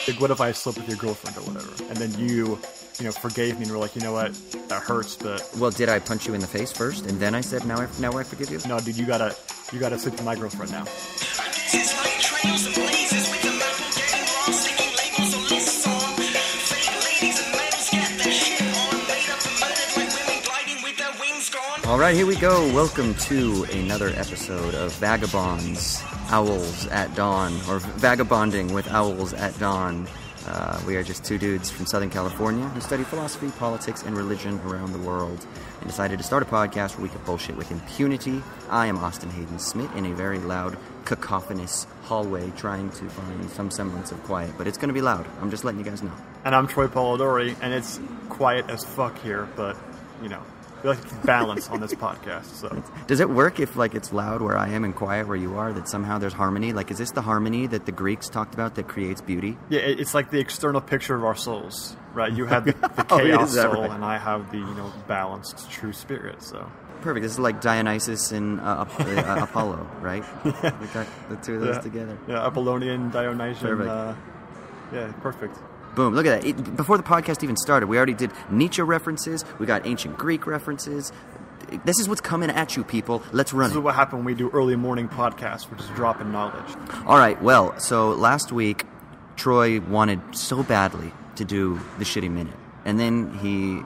Like, what if I slept with your girlfriend or whatever, and then you forgave me and were like, you know what, that hurts, but... Well, did I punch you in the face first, and then I said, now I forgive you? No, dude, you gotta sleep with my girlfriend now. All right, here we go. Welcome to another episode of Vagabonds, Owls at Dawn, or Vagabonding with Owls at Dawn. We are just two dudes from Southern California who study philosophy, politics, and religion around the world and decided to start a podcast where we could bullshit with impunity. I am Austin Hayden Smith in a very loud, cacophonous hallway trying to find some semblance of quiet, but it's going to be loud. I'm just letting you guys know. And I'm Troy Polidori, and it's quiet as fuck here, but, we like to keep balance on this podcast. So, does it work if it's loud where I am and quiet where you are, that somehow there's harmony? Like, is this the harmony that the Greeks talked about that creates beauty? Yeah, it's like the external picture of our souls, right? You have the chaos soul, right? And I have the balanced true spirit. So perfect. This is like Dionysus and Apollo, right? Yeah. We got the two of those together. Yeah, Apollonian, Dionysian. Perfect. Yeah, perfect. Boom, look at that. Before the podcast even started, we already did Nietzsche references. We got ancient Greek references. This is what's coming at you, people. Let's run it. This is what happened when we do early morning podcasts, which is dropping knowledge. All right, well, so last week, Troy wanted so badly to do the Shitty Minute. And then he,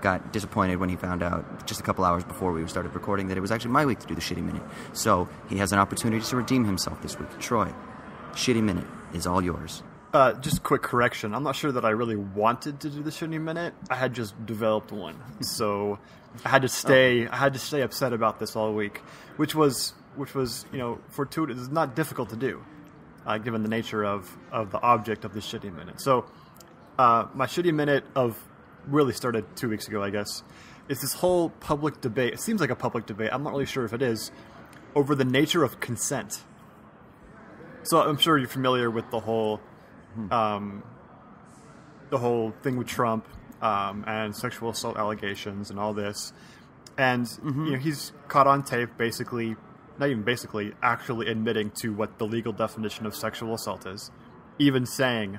got disappointed when he found out just a couple hours before we started recording that it was actually my week to do the Shitty Minute. So he has an opportunity to redeem himself this week. Troy, Shitty Minute is all yours. Just quick correction. I'm not sure that I really wanted to do the Shitty Minute. I had just developed one, so I had to stay. I had to stay upset about this all week, which was fortuitous. It's not difficult to do, given the nature of the object of the Shitty Minute. So, my Shitty Minute really started 2 weeks ago, I guess. It's this whole public debate. It seems like a public debate. I'm not really sure if it is, over the nature of consent. So I'm sure you're familiar with the whole thing with Trump and sexual assault allegations and all this, and he's caught on tape actually admitting to what the legal definition of sexual assault is, even saying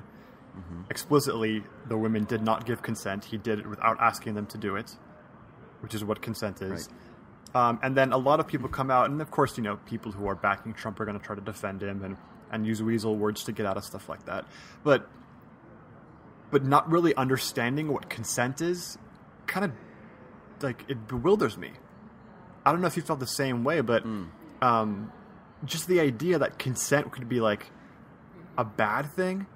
explicitly the women did not give consent. He did it without asking them to do it, which is what consent is. Right. And then a lot of people come out, and of course people who are backing Trump are going to try to defend him and use weasel words to get out of stuff like that. But not really understanding what consent is, kind of, it bewilders me. I don't know if you felt the same way, but just the idea that consent could be, a bad thing.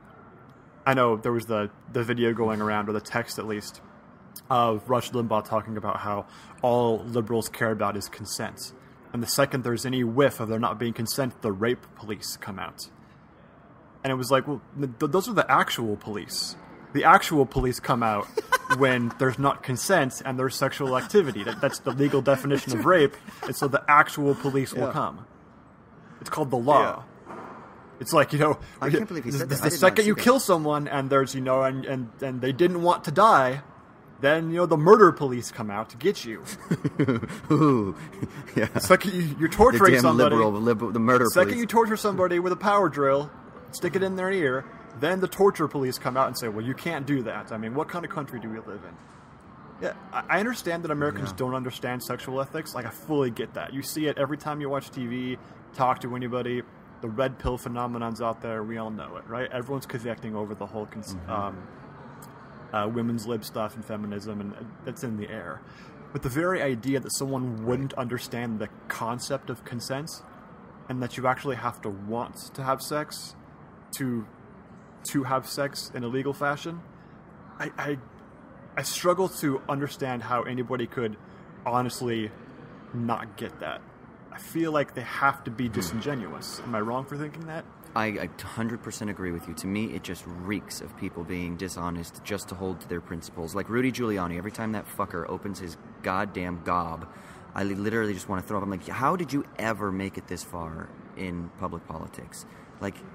I know there was the video going around, or the text at least, of Rush Limbaugh talking about how all liberals care about is consent. And the second there's any whiff of there not being consent, the rape police come out. And it was like, well, those are the actual police. The actual police come out when there's not consent and there's sexual activity. That's the legal definition of rape. And so the actual police will come. It's called the law. Yeah. It's like, I can't believe he said that. The second you kill someone and there's, and they didn't want to die, then, the murder police come out to get you. Ooh, yeah. The second you're torturing somebody, the murder police. The second you torture somebody with a power drill, stick it in their ear, then the torture police come out and say, well, you can't do that. I mean, what kind of country do we live in? Yeah, I understand that Americans don't understand sexual ethics. I fully get that. You see it every time you watch TV, talk to anybody. The red pill phenomenon's out there. We all know it, right? Everyone's connecting over the whole women's lib stuff and feminism, and that's in the air. But the very idea that someone wouldn't understand the concept of consent, and that you actually have to want to have sex to have sex in a legal fashion, I struggle to understand how anybody could honestly not get that. I feel like they have to be disingenuous. Am I wrong for thinking that? I 100% agree with you. To me, it just reeks of people being dishonest just to hold to their principles. Like Rudy Giuliani, every time that fucker opens his goddamn gob, I literally just want to throw up. I'm like, how did you ever make it this far in public politics?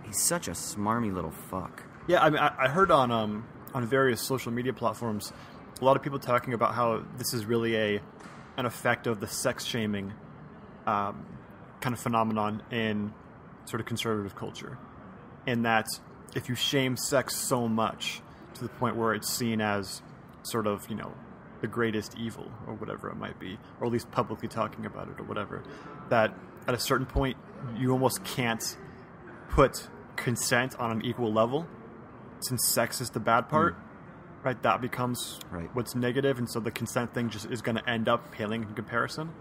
He's such a smarmy little fuck. Yeah, I mean, I heard on various social media platforms a lot of people talking about how this is really an effect of the sex shaming kind of phenomenon in sort of conservative culture, in that if you shame sex so much to the point where it's seen as sort of, the greatest evil or whatever it might be, or at least publicly talking about it or whatever, that at a certain point you almost can't put consent on an equal level, since sex is the bad part, right? That becomes what's negative, and so the consent thing just is going to end up paling in comparison.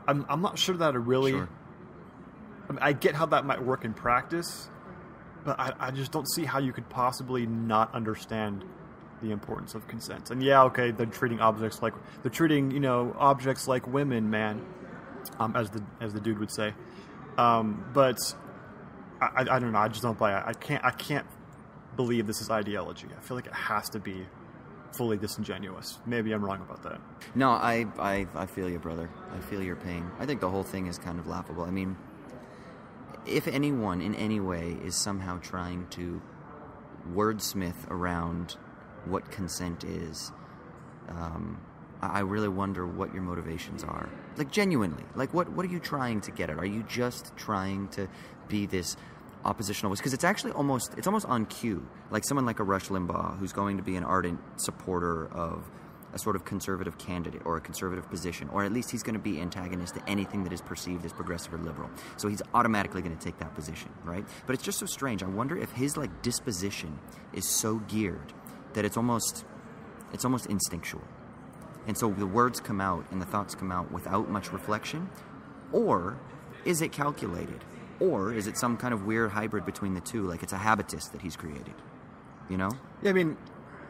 I'm not sure that it really... Sure. I mean, I get how that might work in practice, but I just don't see how you could possibly not understand the importance of consent. And yeah, okay, they're treating objects like objects like women, man, as the dude would say. But I don't know. I just don't buy it. I can't believe this is ideology. I feel like it has to be fully disingenuous. Maybe I'm wrong about that. No, I feel you, brother. I feel your pain. I think the whole thing is kind of laughable. I mean, if anyone in any way is somehow trying to wordsmith around what consent is, I really wonder what your motivations are. Like, genuinely. Like, what are you trying to get at? Are you just trying to be this oppositional voice? Because it's actually almost on cue. Like someone like a Rush Limbaugh, who's going to be an ardent supporter of a sort of conservative candidate or a conservative position, or at least he's going to be antagonist to anything that is perceived as progressive or liberal. So he's automatically going to take that position, right? But it's just so strange. I wonder if his disposition is so geared that it's almost instinctual. And so the words come out and the thoughts come out without much reflection, or is it calculated? Or is it some kind of weird hybrid between the two, like it's a habitus that he's created, Yeah, I mean,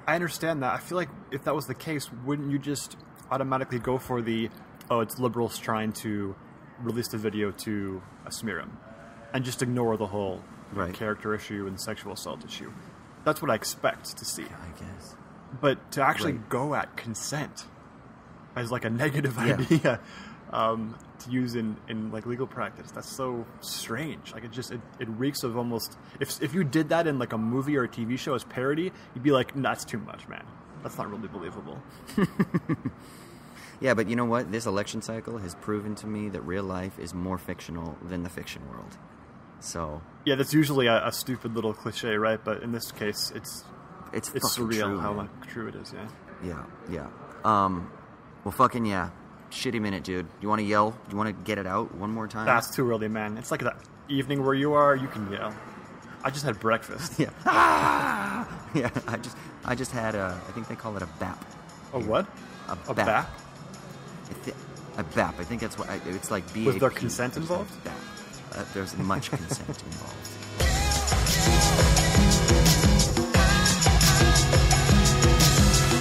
I understand that. I feel like if that was the case, wouldn't you just automatically go for it's liberals trying to release the video to smear him, and just ignore the whole character issue and sexual assault issue? That's what I expect to see. I guess. But to actually go at consent as a negative idea to use in legal practice, that's so strange. It reeks of almost, if you did that in a movie or a TV show as parody, you'd be like, that's too much, man. That's not really believable. Yeah, but you know what? This election cycle has proven to me that real life is more fictional than the fiction world. So yeah, that's usually a stupid little cliche, right? But in this case, it's surreal true, how true it is. Yeah. Well, fucking yeah. Shitty minute, dude. You want to yell? Do you want to get it out one more time? That's too early, man. It's like that evening where you are. You can yell. I just had breakfast. Yeah. Ah! Yeah. I just had I think they call it a BAP. A what? A BAP. A BAP. I think that's what it's like. BAP. Was there consent involved? BAP. There's much consent involved.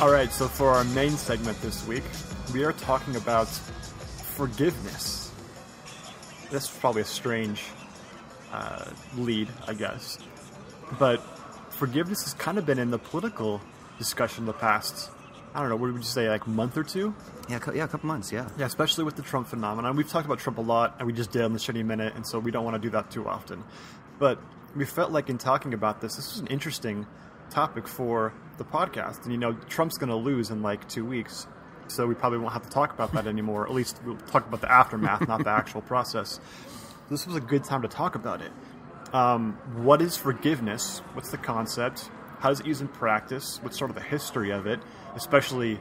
All right. So for our main segment this week, we are talking about forgiveness. This is probably a strange lead, I guess. But forgiveness has kind of been in the political discussion the past, I don't know, what would you say, month or two? Yeah, a couple months, yeah. Yeah, especially with the Trump phenomenon. We've talked about Trump a lot, and we just did on the Shitty Minute, and so we don't want to do that too often. But we felt like in talking about this was an interesting topic for the podcast. And, Trump's going to lose in 2 weeks. So we probably won't have to talk about that anymore. At least we'll talk about the aftermath, not the actual process. This was a good time to talk about it. What is forgiveness? What's the concept? How does it use in practice? What's sort of the history of it, especially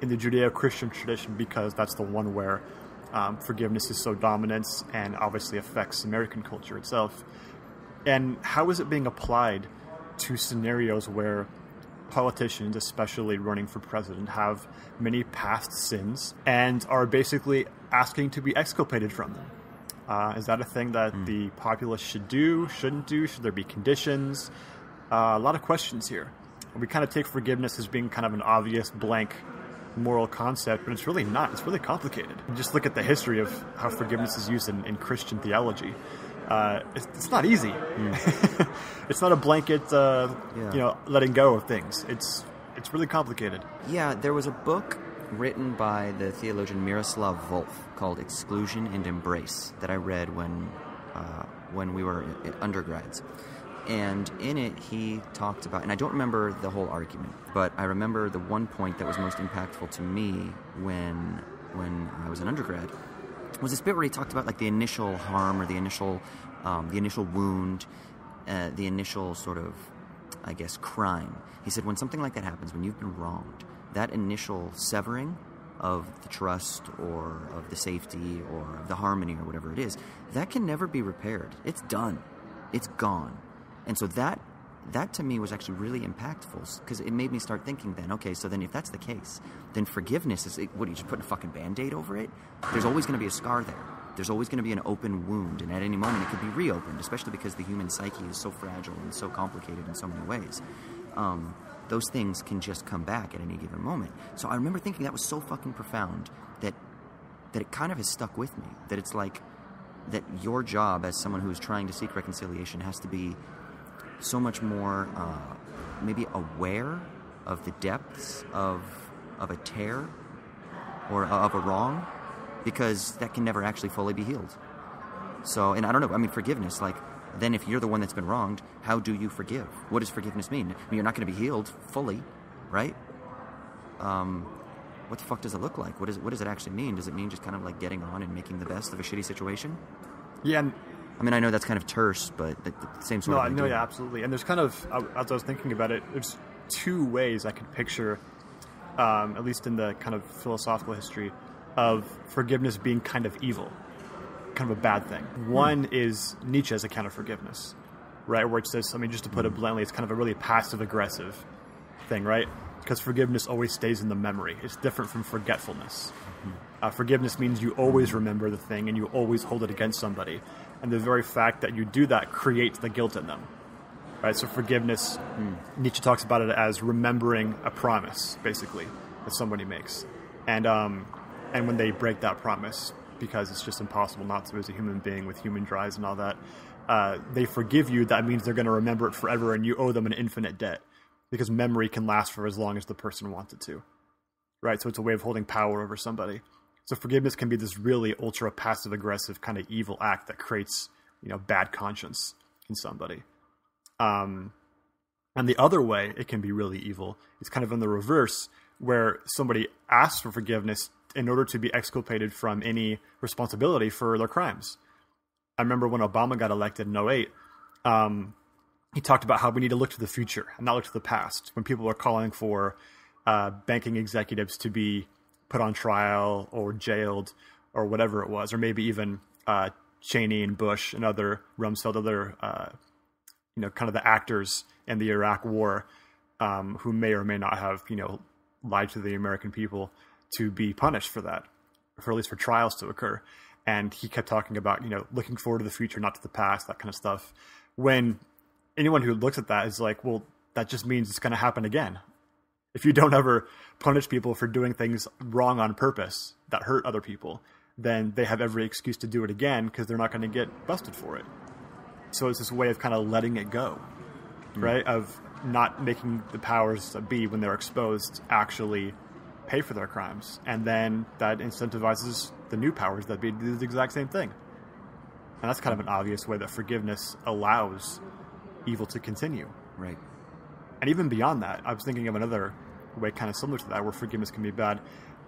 in the Judeo-Christian tradition, because that's the one where forgiveness is so dominant and obviously affects American culture itself. And how is it being applied to scenarios where politicians, especially running for president, have many past sins and are basically asking to be exculpated from them? Is that a thing that the populace should do, shouldn't do? Should there be conditions? A lot of questions here. We kind of take forgiveness as being kind of an obvious blank moral concept, but it's really not. It's really complicated. Just look at the history of how forgiveness is used in Christian theology. It's not easy. It's not a blanket, letting go of things. It's really complicated. Yeah, there was a book written by the theologian Miroslav Volf called Exclusion and Embrace that I read when we were undergrads. And in it, he talked about, and I don't remember the whole argument, but I remember the one point that was most impactful to me when I was an undergrad was this bit where he talked about the initial harm or the initial the initial wound, the initial sort of, I guess, crime. He said when something like that happens, when you've been wronged, that initial severing of the trust or of the safety or of the harmony or whatever it is, that can never be repaired. It's done. It's gone. And so that to me was actually really impactful, because it made me start thinking then, okay, so then if that's the case, then forgiveness is, what, are you just putting a fucking Band-Aid over it? There's always going to be a scar there. There's always going to be an open wound, and at any moment it could be reopened, especially because the human psyche is so fragile and so complicated in so many ways. Those things can just come back at any given moment. So I remember thinking that was so fucking profound that it kind of has stuck with me. That it's like that your job as someone who is trying to seek reconciliation has to be so much more maybe aware of the depths of a tear or of a wrong, because that can never actually fully be healed. So, and I don't know, I mean, forgiveness, like, then if you're the one that's been wronged, how do you forgive? What does forgiveness mean? I mean, you're not going to be healed fully, right? What the fuck does it look like? What does it actually mean? Does it mean just kind of like getting on and making the best of a shitty situation? Yeah. I mean, I know that's kind of terse, but the same sort of idea. No, yeah, absolutely. And there's kind of, as I was thinking about it, there's two ways I could picture, at least in the kind of philosophical history, of forgiveness being kind of evil, kind of a bad thing. One is Nietzsche's account of forgiveness, right? Where it says, I mean, just to put it bluntly, it's kind of a really passive-aggressive thing, right? Because forgiveness always stays in the memory. It's different from forgetfulness. Forgiveness means you always remember the thing and you always hold it against somebody. And the very fact that you do that creates the guilt in them, right? So forgiveness, Nietzsche talks about it as remembering a promise, basically, that somebody makes. And when they break that promise, because it's just impossible not to as a human being with human drives and all that, they forgive you. That means they're going to remember it forever, and you owe them an infinite debt, because memory can last for as long as the person wants it to, right? So it's a way of holding power over somebody. So forgiveness can be this really ultra passive aggressive kind of evil act that creates, bad conscience in somebody. And the other way it can be really evil is kind of in the reverse, where somebody asks for forgiveness in order to be exculpated from any responsibility for their crimes. I remember when Obama got elected in 2008, he talked about how we need to look to the future and not look to the past. When people are calling for banking executives to be put on trial or jailed or whatever it was, or maybe even Cheney and Bush and other Rumsfeld, other kind of the actors in the Iraq War, who may or may not have lied to the American people, to be punished for that, or at least for trials to occur. And he kept talking about, looking forward to the future, not to the past, that kind of stuff. When anyone who looks at that is like, well, that just means it's going to happen again. If you don't ever punish people for doing things wrong on purpose that hurt other people, then they have every excuse to do it again, because they're not going to get busted for it. So it's this way of kind of letting it go, right? Of not making the powers that be, when they're exposed, actually pay for their crimes. And then that incentivizes the new powers that be to do the exact same thing. And that's kind of an obvious way that forgiveness allows evil to continue. Right. And even beyond that, I was thinking of another way kind of similar to that, where forgiveness can be bad.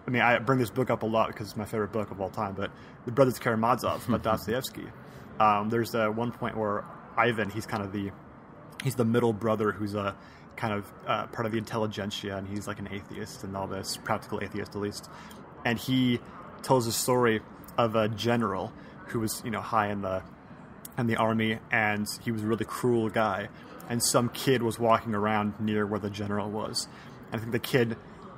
I mean, I bring this book up a lot because it's my favorite book of all time, but The Brothers Karamazov by Dostoevsky. There's one point where Ivan, he's the middle brother who's a kind of part of the intelligentsia, and he's like an atheist and all this, practical atheist at least. And he tells a story of a general who was, high in the army, and he was a really cruel guy. And some kid was walking around near where the general was. And I think the kid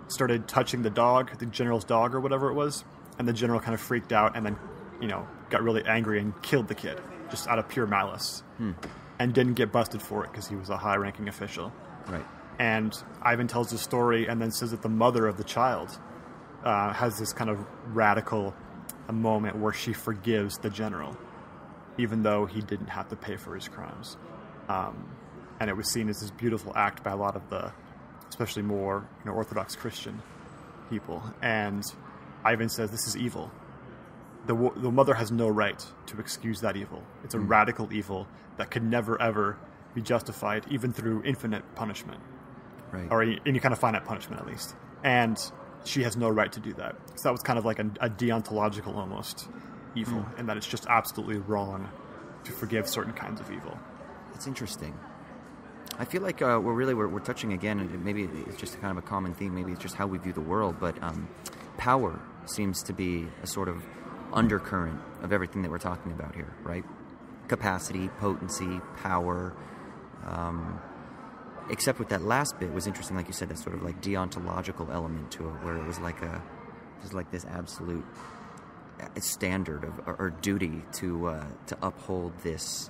started touching the general's dog or whatever it was, and the general kind of freaked out and then, got really angry and killed the kid, just out of pure malice. And didn't get busted for it because he was a high-ranking official. Right. And Ivan tells the story and then says that the mother of the child has this kind of radical moment where she forgives the general, even though he didn't have to pay for his crimes. And it was seen as this beautiful act by a lot of the, especially more Orthodox Christian people. And Ivan says this is evil. The mother has no right to excuse that evil. It's a radical evil that could never, ever be justified, even through infinite punishment. Right. Or any kind of finite punishment, at least. And she has no right to do that. So that was kind of like a deontological, almost, evil, in that it's just absolutely wrong to forgive certain kinds of evil. It's interesting. I feel like we're touching again, and maybe it's just kind of a common theme. Maybe it's just how we view the world, but power seems to be a sort of undercurrent of everything that we're talking about here, right? Capacity, potency, power. Except with that last bit was interesting, like you said, that sort of like deontological element to it, where it was like this absolute standard or duty to uphold this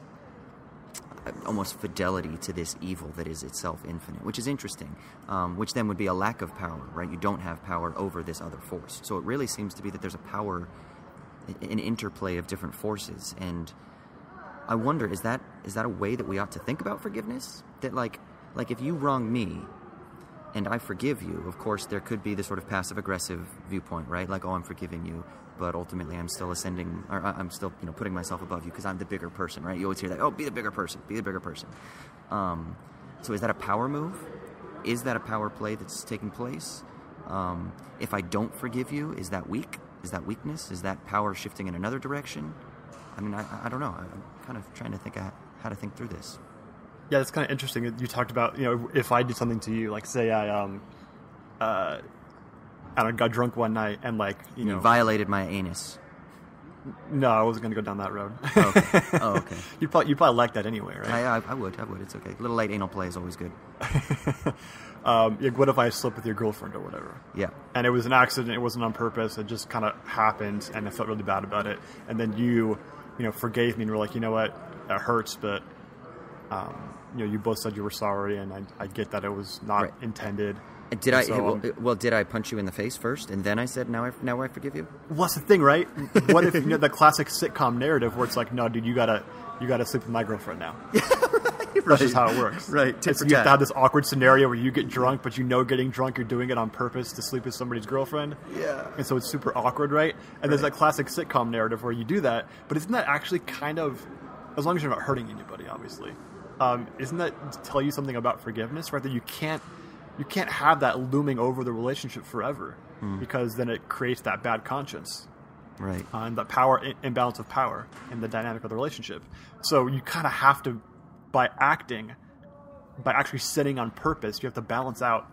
almost fidelity to this evil that is itself infinite, which is interesting, which then would be a lack of power, right? You don't have power over this other force. So it really seems to be that there's a power, an interplay of different forces. And I wonder, is that a way that we ought to think about forgiveness? That like if you wrong me and I forgive you, of course there could be the sort of passive-aggressive viewpoint, right? Like, oh, I'm forgiving you, but ultimately I'm still ascending, or I'm still, putting myself above you because I'm the bigger person, right? You always hear that, oh, be the bigger person, be the bigger person. So is that a power move? Is that a power play that's taking place? If I don't forgive you, is that weak? Is that weakness? Is that power shifting in another direction? I mean, I don't know. I'm kind of trying to think how to think through this. Yeah, that's kind of interesting. You talked about, if I did something to you, like say I got drunk one night and You violated my anus. No, I wasn't going to go down that road. Oh, okay. You probably like that anyway, right? I would. It's okay. A little light anal play is always good. What if I slept with your girlfriend or whatever? Yeah. And it was an accident. It wasn't on purpose. It just kind of happened, and I felt really bad about it. And then you forgave me and were like, you know what, that hurts, but you both said you were sorry, and I get that it was not intended. Did I punch you in the face first, and then I said, now I forgive you? Well, that's the thing, right? What if the classic sitcom narrative where it's like, no, dude, you gotta sleep with my girlfriend now. Right. That's just how it works. Right. You have to have this awkward scenario where you get drunk, but getting drunk, you're doing it on purpose to sleep with somebody's girlfriend. Yeah. And so it's super awkward, right? And there's that classic sitcom narrative where you do that, but isn't that actually kind of, as long as you're not hurting anybody, obviously, isn't that to tell you something about forgiveness, right? That you can't have that looming over the relationship forever, because then it creates that bad conscience. Right. And the imbalance of power in the dynamic of the relationship. So you kind of have to, by actually sinning on purpose, you have to balance out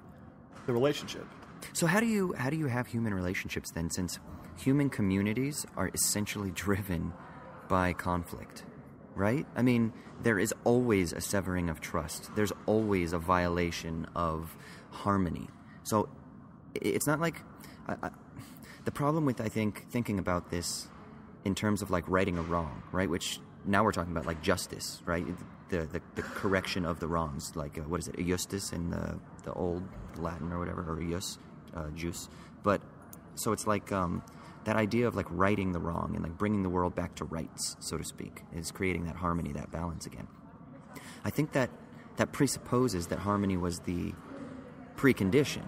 the relationship. So how do you have human relationships then, since human communities are essentially driven by conflict, right? I mean, there is always a severing of trust. There's always a violation of harmony. So it's not like... the problem with, I think, thinking about this in terms of like righting a wrong, right? Which now we're talking about like justice, right? The correction of the wrongs, like what is it, justus in the old Latin or whatever, or jus. But so it's like that idea of like righting the wrong and like bringing the world back to rights, so to speak, is creating that harmony, that balance again. I think that presupposes that harmony was the precondition.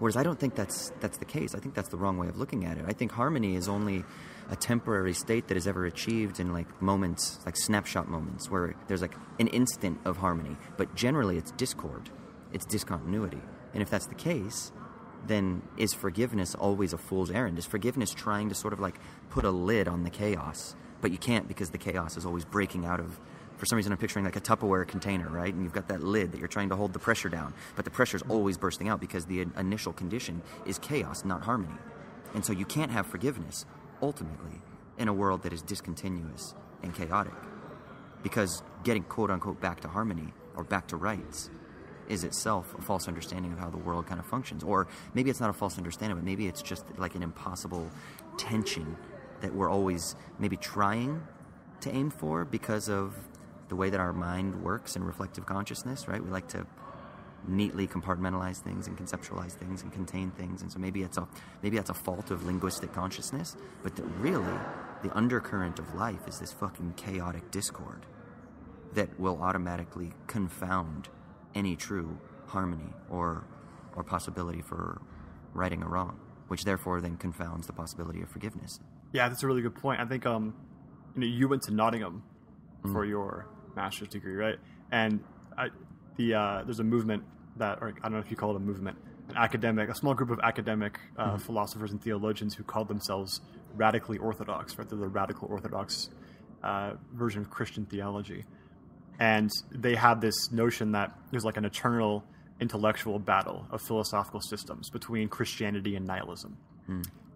Whereas I don't think that's the case. I think that's the wrong way of looking at it. I think harmony is only a temporary state that is ever achieved in like moments, like snapshot moments, where there's like an instant of harmony. But generally it's discord, it's discontinuity. And if that's the case, then is forgiveness always a fool's errand? Is forgiveness trying to sort of like put a lid on the chaos? But you can't, because the chaos is always breaking out of... For some reason, I'm picturing like a Tupperware container, right? And you've got that lid that you're trying to hold the pressure down. But the pressure's always bursting out because the initial condition is chaos, not harmony. And so you can't have forgiveness, ultimately, in a world that is discontinuous and chaotic. Because getting quote-unquote back to harmony or back to rights is itself a false understanding of how the world kind of functions. Or maybe it's not a false understanding, but maybe it's just like an impossible tension that we're always maybe trying to aim for because of the way that our mind works in reflective consciousness, right? We like to neatly compartmentalize things and conceptualize things and contain things, and so maybe that's a fault of linguistic consciousness, but that really the undercurrent of life is this fucking chaotic discord that will automatically confound any true harmony or possibility for righting a wrong, which therefore then confounds the possibility of forgiveness. Yeah, that's a really good point. I think you went to Nottingham for your master's degree, right? And there's a movement that, or I don't know if you call it a movement, a small group of academic philosophers and theologians who called themselves radically orthodox, right? They're the radical orthodox version of Christian theology. And they had this notion that there's like an eternal intellectual battle of philosophical systems between Christianity and nihilism.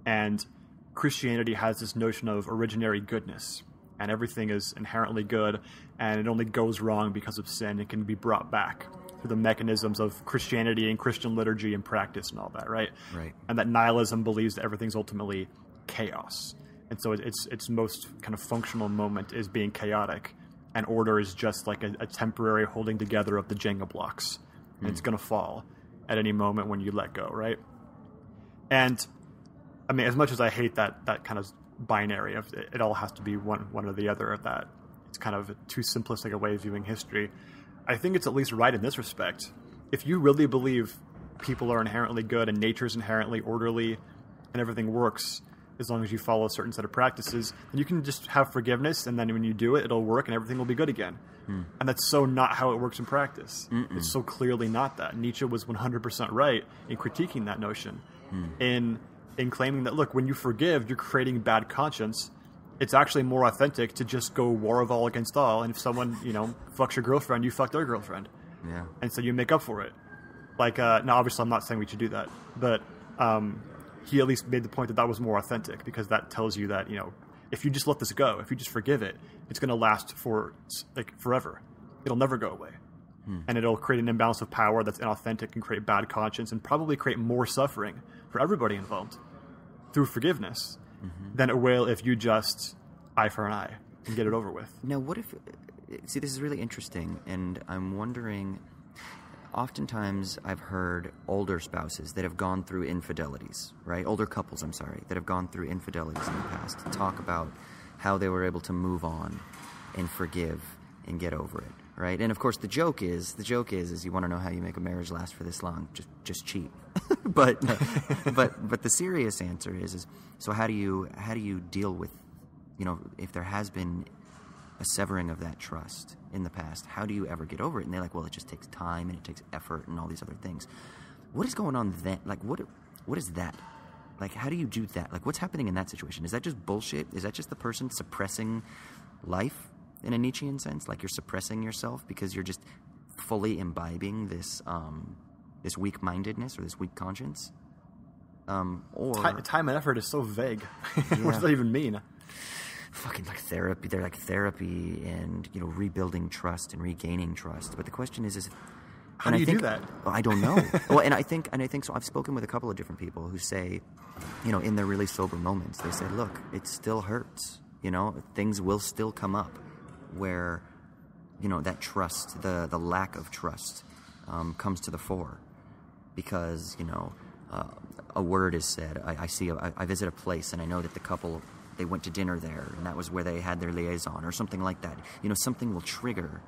And Christianity has this notion of originary goodness, and everything is inherently good, and it only goes wrong because of sin. It can be brought back through the mechanisms of Christianity and Christian liturgy and practice and all that, right? Right. And that nihilism believes that everything's ultimately chaos. And so its most kind of functional moment is being chaotic, and order is just like a temporary holding together of the Jenga blocks. And it's going to fall at any moment when you let go, right? And, I mean, as much as I hate that kind of binary of it all has to be one or the other, of that it's kind of too simplistic a way of viewing history, I think it's at least right in this respect. If you really believe people are inherently good and nature's inherently orderly and everything works as long as you follow a certain set of practices, then you can just have forgiveness, and then when you do it, it'll work and everything will be good again. And that's so not how it works in practice. It's so clearly not that. Nietzsche was 100% right in critiquing that notion, in claiming that, look, when you forgive, you're creating bad conscience. It's actually more authentic to just go war of all against all, and if someone, fucks your girlfriend, you fuck their girlfriend. Yeah. And so you make up for it. Like, now obviously I'm not saying we should do that, but he at least made the point that was more authentic, because that tells you that, if you just let this go, if you just forgive it, it's going to last for, like, forever. It'll never go away. And it'll create an imbalance of power that's inauthentic and create bad conscience and probably create more suffering for everybody involved through forgiveness than it will if you just eye for an eye and get it over with. Now, what if... See, this is really interesting, and I'm wondering... Oftentimes, I've heard older spouses that have gone through infidelities, right? Older couples, I'm sorry, that have gone through infidelities in the past talk about how they were able to move on and forgive and get over it, right? And of course, the joke is you want to know how you make a marriage last for this long, just cheat. but the serious answer is so how do you deal with, if there has been a severing of that trust in the past, how do you ever get over it? And they're like, well, it just takes time and it takes effort and all these other things. What is going on then? Like, what is that? Like, how do you do that? Like, what's happening in that situation? Is that just bullshit? Is that just the person suppressing life in a Nietzschean sense? Like, you're suppressing yourself because you're just fully imbibing this this weak-mindedness or this weak conscience? Or time and effort is so vague. Yeah. What does that even mean? Fucking like therapy. They're like therapy and, rebuilding trust and regaining trust. But the question is how do you do that? Well, I don't know. Well, and I think so. I've spoken with a couple of different people who say, in their really sober moments, they say, look, it still hurts. Things will still come up where, that trust, the lack of trust, comes to the fore because, a word is said. I visit a place and I know that the couple, they went to dinner there, and that was where they had their liaison, or something like that. Something will trigger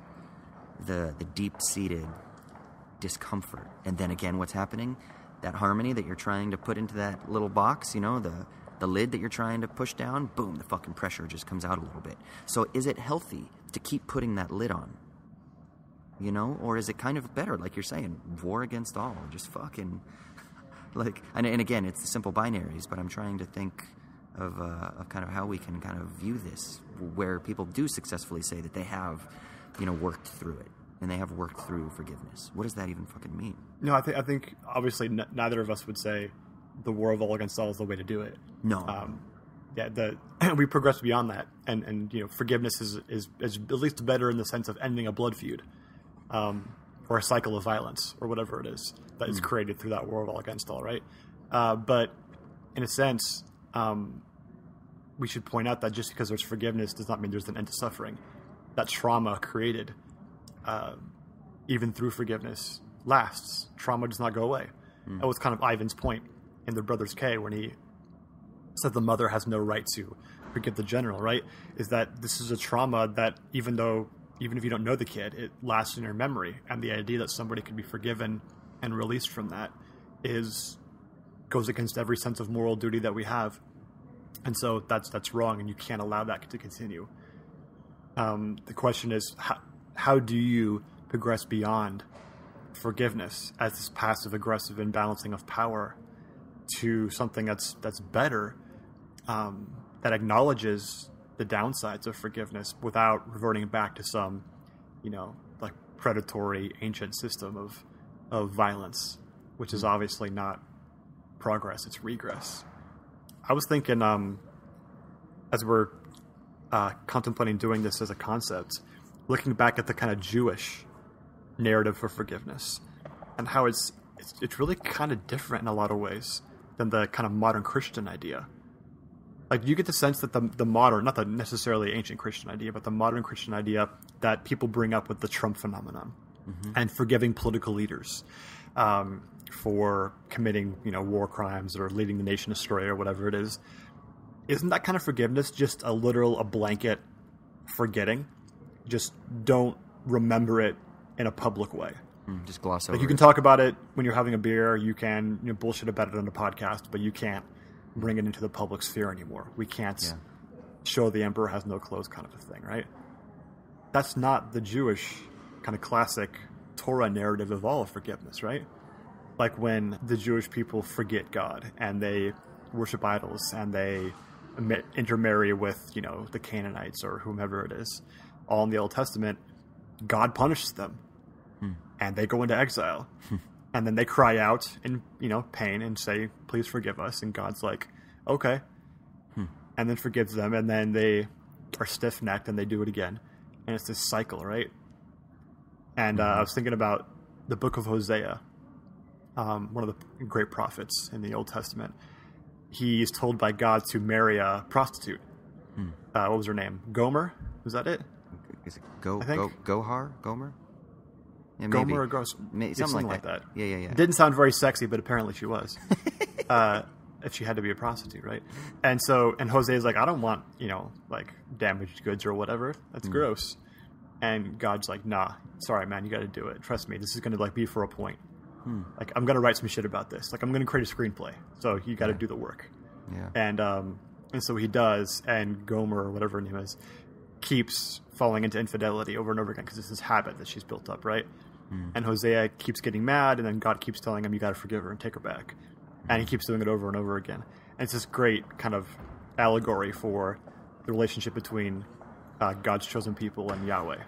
the deep-seated discomfort. And then again, what's happening? That harmony that you're trying to put into that little box, the lid that you're trying to push down, boom, the fucking pressure just comes out a little bit. So is it healthy to keep putting that lid on? Or is it kind of better, like you're saying, war against all, just fucking... Like, and again, it's the simple binaries, but I'm trying to think of kind of how we can kind of view this, where people do successfully say that they have, worked through it, and they have worked through forgiveness. What does that even fucking mean? No, I think obviously neither of us would say the war of all against all is the way to do it. No. We progress beyond that, and forgiveness is at least better in the sense of ending a blood feud, or a cycle of violence, or whatever it is that is created through that war of all against all, right? But in a sense, we should point out that just because there's forgiveness does not mean there's an end to suffering. That trauma created, even through forgiveness, lasts. Trauma does not go away. That was kind of Ivan's point in The Brothers K when he said the mother has no right to forgive the general, right? Is that this is a trauma that even if you don't know the kid, it lasts in your memory. And the idea that somebody can be forgiven and released from that goes against every sense of moral duty that we have. And so that's wrong, and you can't allow that to continue. The question is, how do you progress beyond forgiveness as this passive-aggressive imbalancing of power to something that's better, that acknowledges the downsides of forgiveness without reverting back to some, like predatory ancient system of violence, which is obviously not progress, it's regress. I was thinking, as we're contemplating doing this as a concept, looking back at the kind of Jewish narrative for forgiveness and how it's really kind of different in a lot of ways than the kind of modern Christian idea. Like, you get the sense that the modern, not the necessarily ancient Christian idea, but the modern Christian idea that people bring up with the Trump phenomenon and forgiving political leaders for committing, war crimes or leading the nation astray or whatever it is. Isn't that kind of forgiveness just a blanket forgetting? Just don't remember it in a public way. Just gloss over Like, you can talk about it when you're having a beer, you can bullshit about it on a podcast, but you can't bring it into the public sphere anymore. We can't show the emperor has no clothes kind of a thing, right? That's not the Jewish kind of classic Torah narrative of all of forgiveness, right? Like when the Jewish people forget God and they worship idols and they intermarry with, the Canaanites or whomever it is, all in the Old Testament, God punishes them and they go into exile. And then they cry out in, pain and say, please forgive us. And God's like, okay. And then forgives them. And then they are stiff-necked and they do it again. And it's this cycle, right? And I was thinking about the book of Hosea, one of the great prophets in the Old Testament. He's told by God to marry a prostitute. What was her name? Gomer? Was that it? Is it Gomer? Yeah, Gomer or Ghost? Something like that. Yeah. Didn't sound very sexy, but apparently she was. If she had to be a prostitute, right? And Hosea's like, I don't want, like damaged goods or whatever. That's gross. And God's like, nah, sorry, man, you got to do it. Trust me, this is going to be for a point. Like, I'm going to write some shit about this. Like, I'm going to create a screenplay. So you got to do the work. Yeah. And so he does, and Gomer, or whatever her name is, keeps falling into infidelity over and over again because it's this habit that she's built up, right? And Hosea keeps getting mad, and then God keeps telling him, you got to forgive her and take her back. And he keeps doing it over and over again. And it's this great kind of allegory for the relationship between God's chosen people and Yahweh.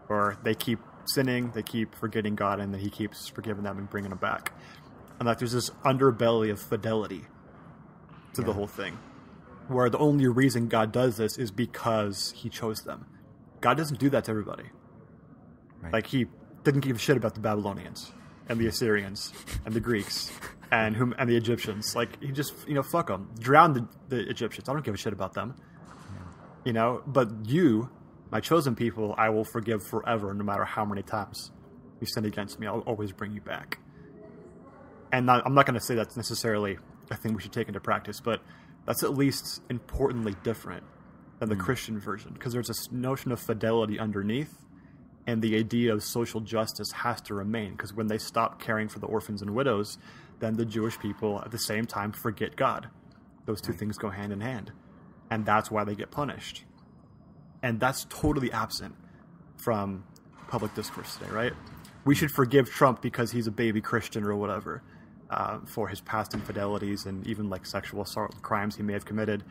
Or they keep sinning, they keep forgetting God, and then he keeps forgiving them and bringing them back. And like, there's this underbelly of fidelity to the whole thing, where the only reason God does this is because he chose them. God doesn't do that to everybody. Right. Like, he didn't give a shit about the Babylonians and the Assyrians and the Greeks and the Egyptians. Like, he just, fuck them. Drown the Egyptians. I don't give a shit about them. But you, my chosen people, I will forgive forever, no matter how many times you sin against me. I'll always bring you back. And I'm not going to say that's necessarily a thing we should take into practice, but that's at least importantly different than the Christian version, because there's this notion of fidelity underneath, and the idea of social justice has to remain, because when they stop caring for the orphans and widows, then the Jewish people at the same time forget God. Those two things go hand in hand, and that's why they get punished. And that's totally absent from public discourse today, right? We should forgive Trump because he's a baby Christian or whatever, for his past infidelities and even like sexual assault crimes he may have committed,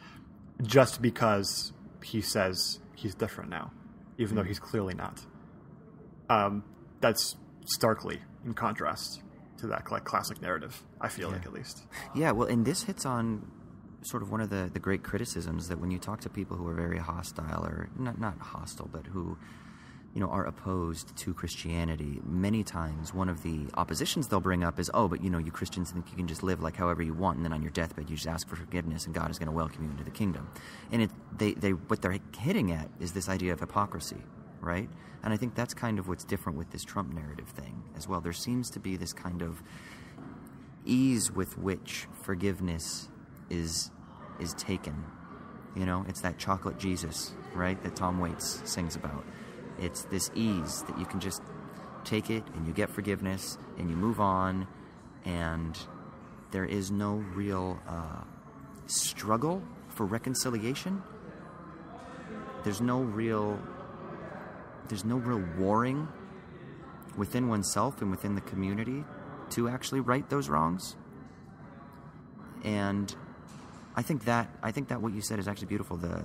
just because he says he's different now, even though he's clearly not. That's starkly in contrast to that classic narrative, I feel like, at least. Yeah, well, and this hits on sort of one of the great criticisms that when you talk to people who are very hostile, or not hostile, but who, are opposed to Christianity, many times one of the oppositions they'll bring up is, oh, but you Christians think you can just live like however you want, and then on your deathbed you just ask for forgiveness and God is going to welcome you into the kingdom. And what they're hitting at is this idea of hypocrisy, right? And I think that's kind of what's different with this Trump narrative thing as well. There seems to be this kind of ease with which forgiveness is taken. It's that chocolate Jesus, right, that Tom Waits sings about. It's this ease that you can just take it and you get forgiveness and you move on, and there is no real struggle for reconciliation. There's no real warring within oneself and within the community to actually right those wrongs. And I think that what you said is actually beautiful. The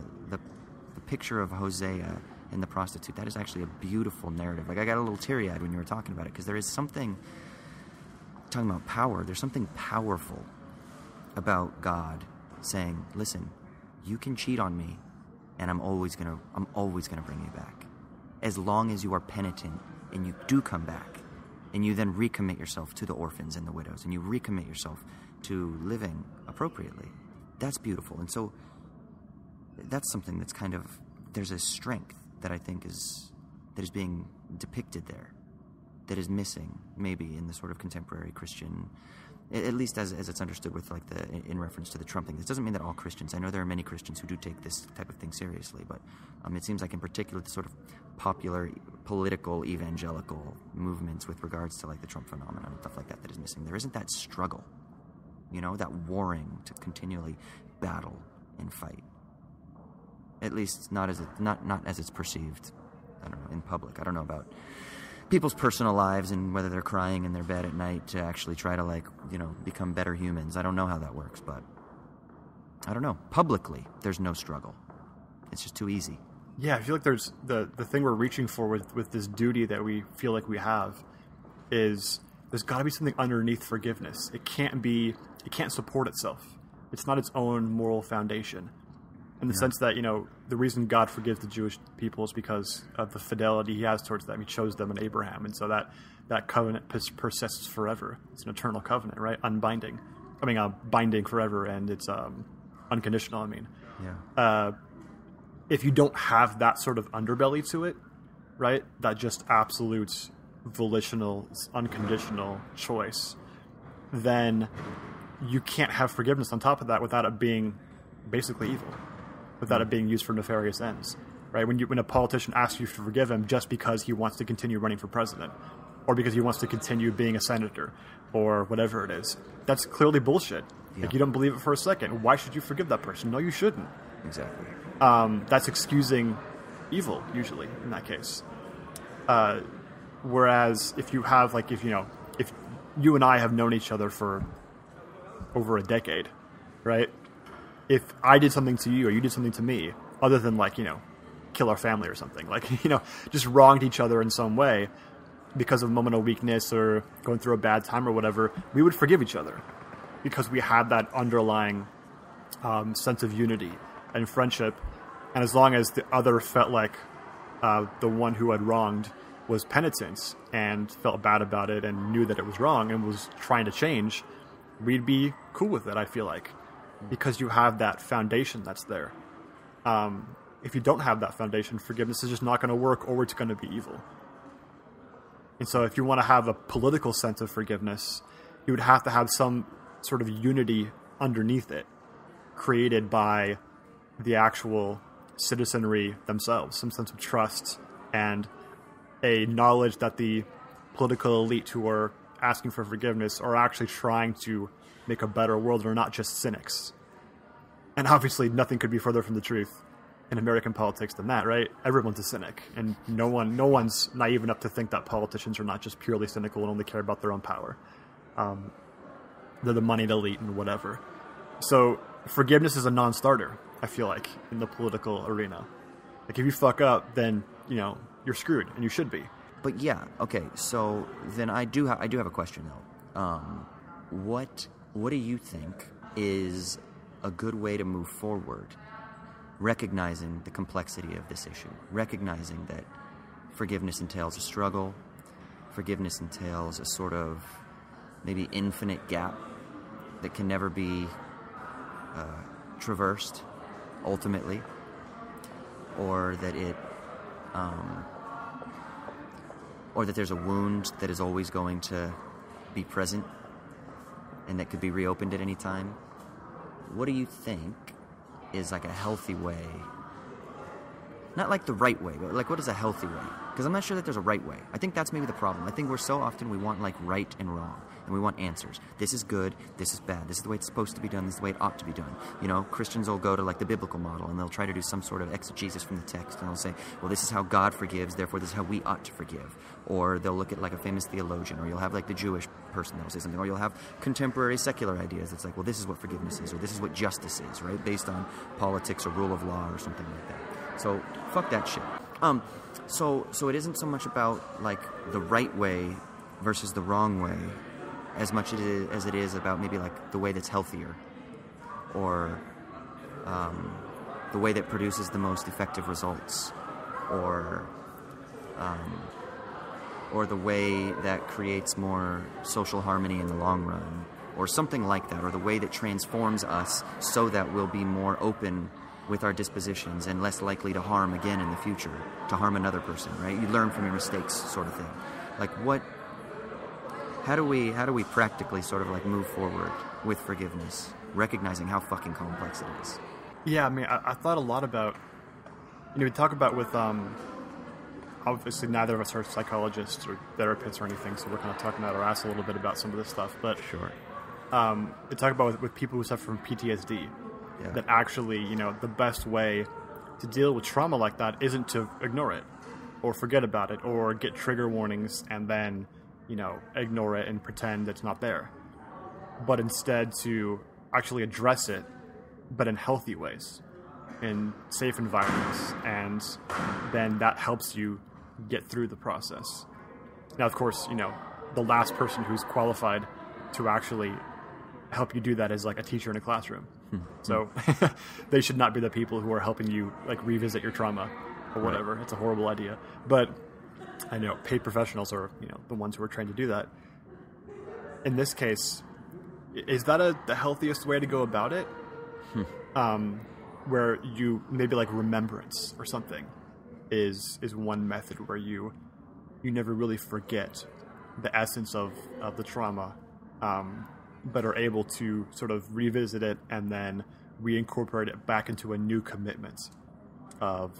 picture of Hosea and the prostitute, that is actually a beautiful narrative. Like, I got a little teary-eyed when you were talking about it, because there is something, talking about power, there's something powerful about God saying, listen, you can cheat on me, and I'm always gonna bring you back. As long as you are penitent and you do come back, and you then recommit yourself to the orphans and the widows, and you recommit yourself to living appropriately. That's beautiful. And so that's something that's kind of, there's a strength that I think that is being depicted there, that is missing maybe in the sort of contemporary Christian, at least as it's understood with like in reference to the Trump thing. This doesn't mean that all Christians, I know there are many Christians who do take this type of thing seriously, but it seems like in particular the sort of popular political evangelical movements with regards to like the Trump phenomenon and stuff like that is missing. There isn't that struggle, that warring to continually battle and fight. At least not as it's perceived, I don't know, in public. I don't know about people's personal lives and whether they're crying in their bed at night to actually try to become better humans. I don't know how that works, but I don't know. Publicly, there's no struggle. It's just too easy. Yeah, I feel like there's the thing we're reaching for with this duty that we feel like we have is there's got to be something underneath forgiveness. It can't support itself. It's not its own moral foundation. In the sense that, the reason God forgives the Jewish people is because of the fidelity he has towards them. He chose them in Abraham. And so that covenant persists forever. It's an eternal covenant, right? Binding forever, and it's unconditional, Yeah. If you don't have that sort of underbelly to it, right, that just absolute volitional, unconditional choice, then you can't have forgiveness on top of that without it being basically evil, without it being used for nefarious ends, right? When a politician asks you to forgive him just because he wants to continue running for president, or because he wants to continue being a senator, or whatever it is, that's clearly bullshit. Yeah. Like, you don't believe it for a second. Why should you forgive that person? No, you shouldn't. Exactly. That's excusing evil, usually, in that case. Whereas if you have, if you and I have known each other for over a decade, right? If I did something to you or you did something to me, other than kill our family or something, just wronged each other in some way because of a moment of weakness or going through a bad time or whatever, we would forgive each other because we had that underlying sense of unity and friendship. And as long as the other felt like the one who had wronged was penitent and felt bad about it and knew that it was wrong and was trying to change, we'd be cool with it, I feel like, because you have that foundation that's there. If you don't have that foundation, forgiveness is just not going to work, or it's going to be evil. And so if you want to have a political sense of forgiveness, you would have to have some sort of unity underneath it, created by the actual citizenry themselves, some sense of trust and a knowledge that the political elite who are asking for forgiveness are actually trying to make a better world and are not just cynics. And obviously nothing could be further from the truth in American politics than that, right? Everyone's a cynic, and no one's naive enough to think that politicians are not just purely cynical and only care about their own power. They're the moneyed elite and whatever. So forgiveness is a non-starter, I feel like, in the political arena. Like, if you fuck up, then you're screwed, and you should be. But yeah, okay. So then I do have a question though. What do you think is a good way to move forward, recognizing the complexity of this issue, recognizing that forgiveness entails a struggle, forgiveness entails a sort of maybe infinite gap that can never be traversed ultimately, or that or that there's a wound that is always going to be present and that could be reopened at any time. What do you think is like a healthy way? Not like the right way, but like, what is a healthy way? Because I'm not sure that there's a right way. I think that's maybe the problem. I think we're so often we want like right and wrong, and we want answers. This is good, this is bad, this is the way it's supposed to be done, this is the way it ought to be done. Christians will go to like the biblical model, and they'll try to do some sort of exegesis from the text, and they'll say, well, this is how God forgives, therefore this is how we ought to forgive. Or they'll look at like a famous theologian, or you'll have like the Jewish person that will say something, or you'll have contemporary secular ideas. It's like, well, this is what forgiveness is, or this is what justice is, right? Based on politics or rule of law or something like that. So fuck that shit. So it isn't so much about like the right way versus the wrong way, as much as it is about maybe like the way that's healthier, or the way that produces the most effective results, or the way that creates more social harmony in the long run, or something like that, or the way that transforms us so that we'll be more open with our dispositions and less likely to harm again in the future, to harm another person, right? You learn from your mistakes, sort of thing. Like how do we practically sort of like move forward with forgiveness, recognizing how fucking complex it is? Yeah, I mean, I thought a lot about, we talk about with, obviously neither of us are psychologists or therapists or anything, so we're kind of talking out our ass a little bit about some of this stuff, but sure. We talk about with people who suffer from PTSD, that actually, the best way to deal with trauma like that isn't to ignore it or forget about it or get trigger warnings and then, ignore it and pretend it's not there, but instead to actually address it, but in healthy ways, in safe environments, and then that helps you get through the process. Now, of course, the last person who's qualified to actually help you do that is like a teacher in a classroom. So they should not be the people who are helping you like revisit your trauma or whatever. Right. It's a horrible idea. But I know paid professionals are, the ones who are trained to do that. In this case, is that the healthiest way to go about it? Where you maybe like remembrance or something is one method where you never really forget the essence of the trauma, but are able to sort of revisit it and then reincorporate it back into a new commitment of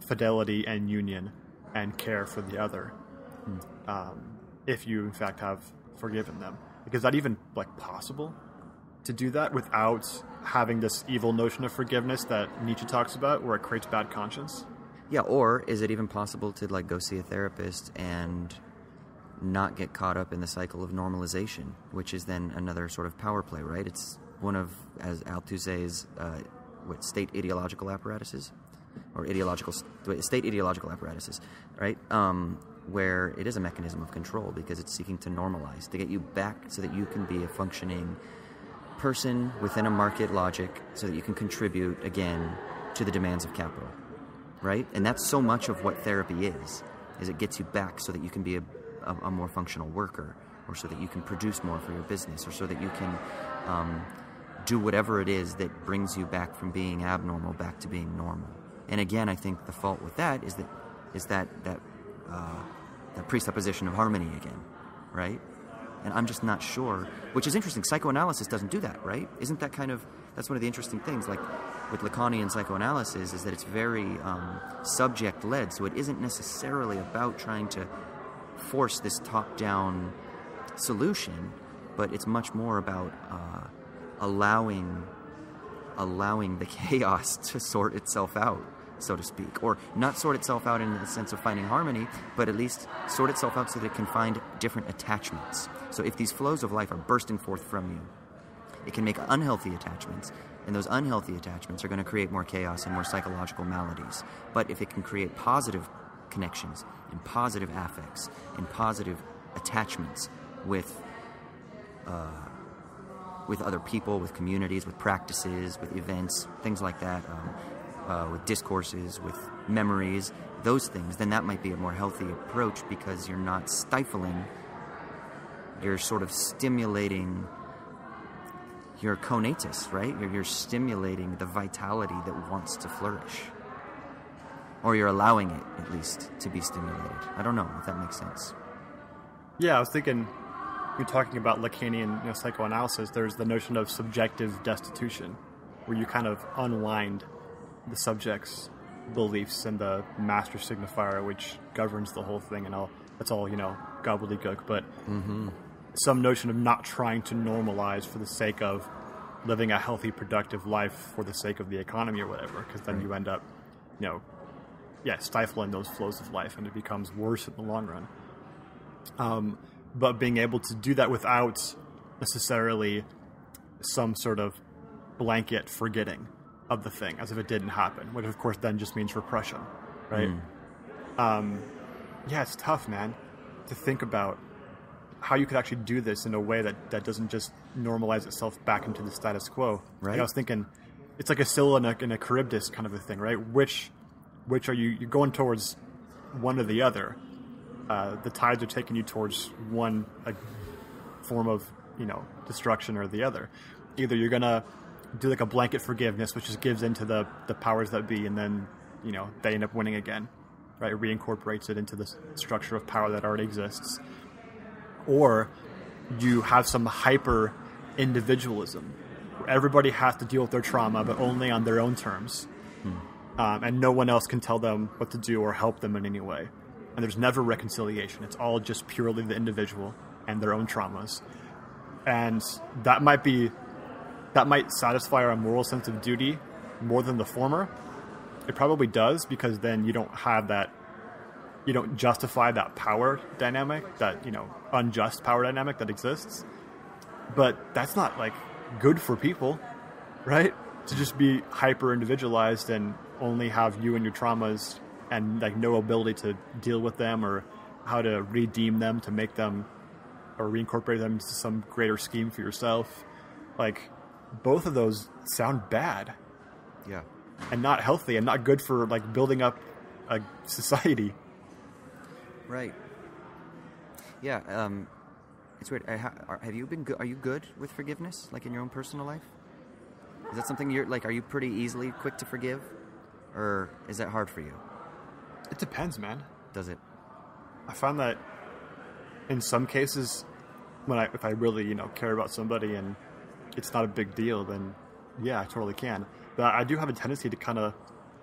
fidelity and union and care for the other, if you in fact have forgiven them. Like, is that even like possible to do that without having this evil notion of forgiveness that Nietzsche talks about, where it creates bad conscience? Yeah, or is it even possible to like go see a therapist and not get caught up in the cycle of normalization, which is then another sort of power play, right? It's one of, as Althusser's state ideological apparatuses, or state ideological apparatuses, right? Where it is a mechanism of control because it's seeking to normalize, to get you back so that you can be a functioning person within a market logic, so that you can contribute again to the demands of capital, right? And that's so much of what therapy is it gets you back so that you can be a more functional worker, or so that you can produce more for your business, or so that you can do whatever it is that brings you back from being abnormal back to being normal. And again, I think the fault with that is that presupposition of harmony again, right? And I'm just not sure, which is interesting. Psychoanalysis doesn't do that, right? Isn't that that's one of the interesting things, like with Lacanian psychoanalysis, is that it's very subject-led, so it isn't necessarily about trying to force this top-down solution, but it's much more about allowing the chaos to sort itself out, so to speak, or not sort itself out in the sense of finding harmony, but at least sort itself out so that it can find different attachments. So if these flows of life are bursting forth from you, it can make unhealthy attachments, and those unhealthy attachments are going to create more chaos and more psychological maladies. But if it can create positive connections and positive affects and positive attachments with other people, with communities, with practices, with events, things like that, with discourses, with memories, those things, then that might be a more healthy approach, because you're not stifling, you're sort of stimulating your conatus, right? You're stimulating the vitality that wants to flourish. Or you're allowing it, at least, to be stimulated. I don't know if that makes sense. Yeah, I was thinking, you're talking about Lacanian psychoanalysis, there's the notion of subjective destitution, where you kind of unwind the subject's beliefs and the master signifier which governs the whole thing, and that's all, gobbledygook, but some notion of not trying to normalize for the sake of living a healthy, productive life for the sake of the economy or whatever, because then you end up, stifling those flows of life, and it becomes worse in the long run. But being able to do that without necessarily some sort of blanket forgetting, of the thing, as if it didn't happen, which of course then just means repression, right? Yeah, it's tough, man, to think about how you could actually do this in a way that doesn't just normalize itself back into the status quo. Right. Like I was thinking, it's like a Scylla and a Charybdis kind of a thing, right? Which are you're going towards one or the other. The tides are taking you towards one form of, destruction or the other. Either you're going to do like a blanket forgiveness, which just gives into the powers that be, and then, they end up winning again, right? It reincorporates it into the structure of power that already exists. Or you have some hyper individualism where everybody has to deal with their trauma, but only on their own terms. And no one else can tell them what to do or help them in any way. And there's never reconciliation. It's all just purely the individual and their own traumas. And that might satisfy our moral sense of duty more than the former. It probably does, because then you don't have that, you don't justify that power dynamic, that, unjust power dynamic that exists. But that's not, good for people, right? To just be hyper individualized and only have you and your traumas and, no ability to deal with them or how to redeem them, to make them or reincorporate them into some greater scheme for yourself. Both of those sound bad. Yeah. And not healthy and not good for, building up a society. Right. Yeah. It's weird. Have you been good? Are you good with forgiveness, in your own personal life? Is that something you're are you pretty easily quick to forgive, or is that hard for you? It depends, man. Does it? I find that in some cases, if I really care about somebody and it's not a big deal, then yeah, I totally can. But I do have a tendency to kind of,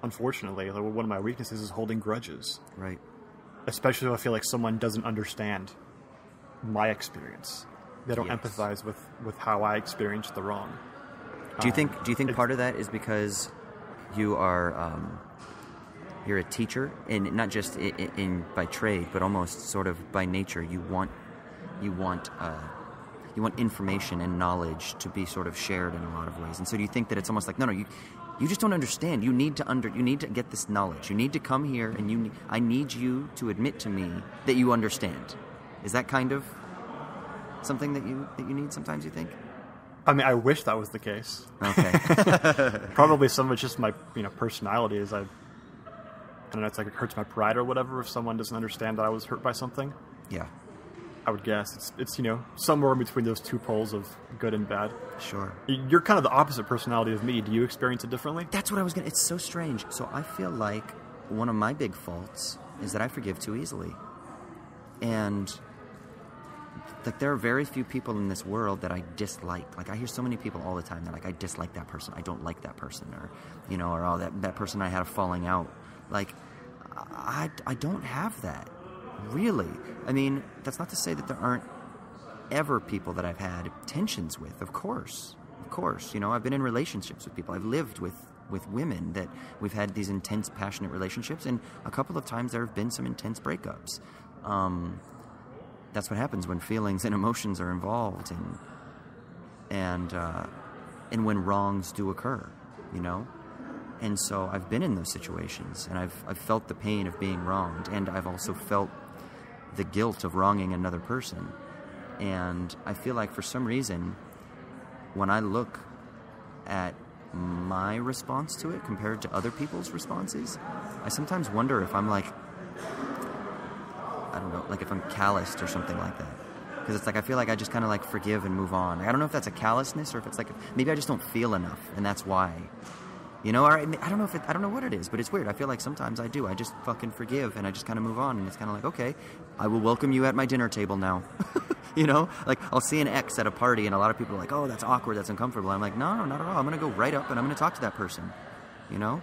unfortunately, one of my weaknesses is holding grudges. Right. Especially if I feel like someone doesn't understand my experience. They don't Yes. empathize with how I experienced the wrong. Do you think part of that is because you are you're a teacher, and not just in by trade, but almost sort of by nature? You want information and knowledge to be sort of shared in a lot of ways. And so do you think that it's almost no, you just don't understand. You need to get this knowledge. You need to come here, and I need you to admit to me that you understand. Is that kind of something that you need sometimes, you think? I mean, I wish that was the case. Okay. Probably some of it's just my personality is I don't know, it's it hurts my pride or whatever if someone doesn't understand that I was hurt by something. Yeah. I would guess it's somewhere in between those two poles of good and bad. Sure. You're kind of the opposite personality of me. Do you experience it differently? That's what I was it's so strange. So I feel like one of my big faults is that I forgive too easily. And there are very few people in this world that I dislike. I hear so many people all the time that I dislike that person. I don't like that person, or or that person I had a falling out. I don't have that. Really. I mean, that's not to say that there aren't ever people that I've had tensions with. Of course. I've been in relationships with people. I've lived with women that we've had these intense, passionate relationships, and a couple of times there have been some intense breakups. That's what happens when feelings and emotions are involved, and when wrongs do occur, And so I've been in those situations, and I've felt the pain of being wronged, and I've also felt the guilt of wronging another person. And I feel like for some reason, when I look at my response to it compared to other people's responses, I sometimes wonder if I'm I don't know, if I'm calloused or something like that. Because it's I feel like I just kind of forgive and move on. I don't know if that's a callousness or if it's maybe I just don't feel enough, and that's why. Or I don't know I don't know what it is, but it's weird. I feel like sometimes I do. I just fucking forgive, and I just kind of move on, and it's kind of okay, I will welcome you at my dinner table now. I'll see an ex at a party, and a lot of people are oh, that's awkward, that's uncomfortable. I'm no, not at all. I'm going to go right up, and I'm going to talk to that person, Now,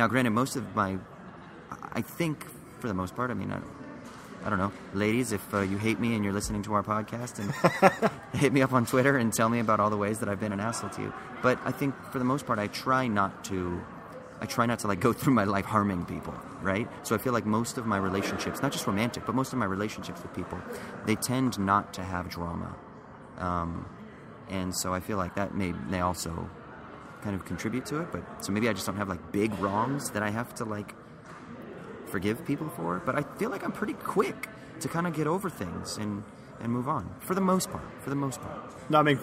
granted, most of I think, for the most part, I mean, I don't know. Ladies, if you hate me and you're listening to our podcast, and hit me up on Twitter and tell me about all the ways that I've been an asshole to you. But I think for the most part, I try not to go through my life harming people, right? So I feel like most of my relationships, not just romantic, but most of my relationships with people, they tend not to have drama. And so I feel like that may also kind of contribute to it. But so maybe I just don't have like big wrongs that I have to like forgive people for. But I feel like I'm pretty quick to kind of get over things and move on for the most part. No, I mean,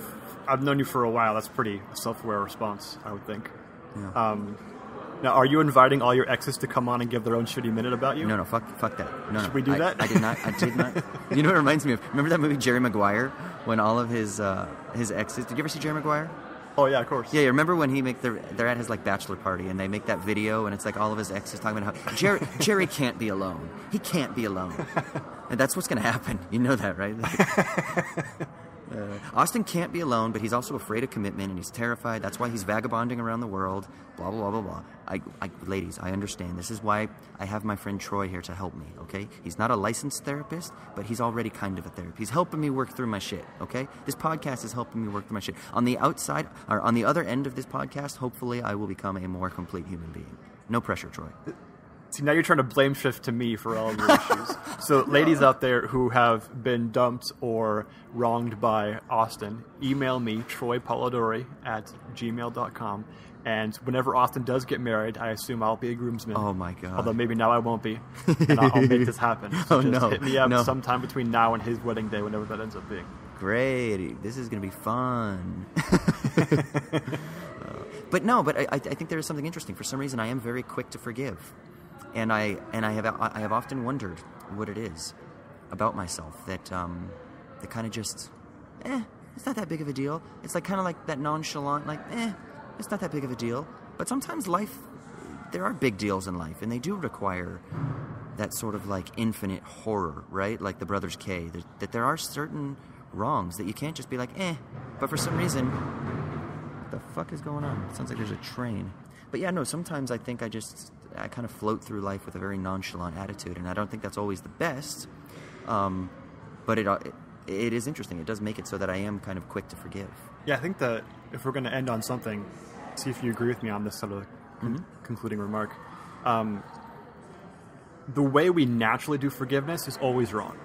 I've known you for a while. That's pretty self-aware response, I would think. Yeah. Now, are you inviting all your exes to come on and give their own shitty minute about you? No, fuck that. No, Should we do that? I did not. You know what it reminds me of? Remember that movie Jerry Maguire, when all of his exes? Did you ever see Jerry Maguire? Oh yeah, of course. Yeah, you remember when they're at his like bachelor party and they make that video and it's like all of his exes talking about how Jerry can't be alone. He can't be alone, and that's what's gonna happen. You know that, right? Austin can't be alone, but he's also afraid of commitment and he's terrified. That's why he's vagabonding around the world. Blah blah blah blah blah. Ladies, I understand. This is why I have my friend Troy here to help me. Okay, he's not a licensed therapist, but he's already kind of a therapist. He's helping me work through my shit. Okay, this podcast is helping me work through my shit. On the outside, or on the other end of this podcast, hopefully, I will become a more complete human being. No pressure, Troy. See, now you're trying to blame shift to me for all of your issues. So, ladies out there who have been dumped or wronged by Austin, email me, troypolidori@gmail.com. And whenever Austin does get married, I assume I'll be a groomsman. Oh, my God. Although maybe now I won't be. And I'll make this happen. So just hit me up sometime between now and his wedding day, whenever that ends up being. Great. This is going to be fun. But I think there is something interesting. For some reason, I am very quick to forgive. And I have often wondered what it is about myself that kind of just, it's not that big of a deal. It's like kind of like that nonchalant, like, it's not that big of a deal. But sometimes there are big deals in life, and they do require that sort of like infinite horror, right? Like the Brothers K, that there are certain wrongs that you can't just be like, But for some reason, what the fuck is going on? It sounds like there's a train. But yeah, no, sometimes I think I kind of float through life with a very nonchalant attitude, and I don't think that's always the best. But it is interesting. It does make it so that I am kind of quick to forgive. Yeah, I think that if we're going to end on something, see if you agree with me on this sort of concluding remark. The way we naturally do forgiveness is always wrong.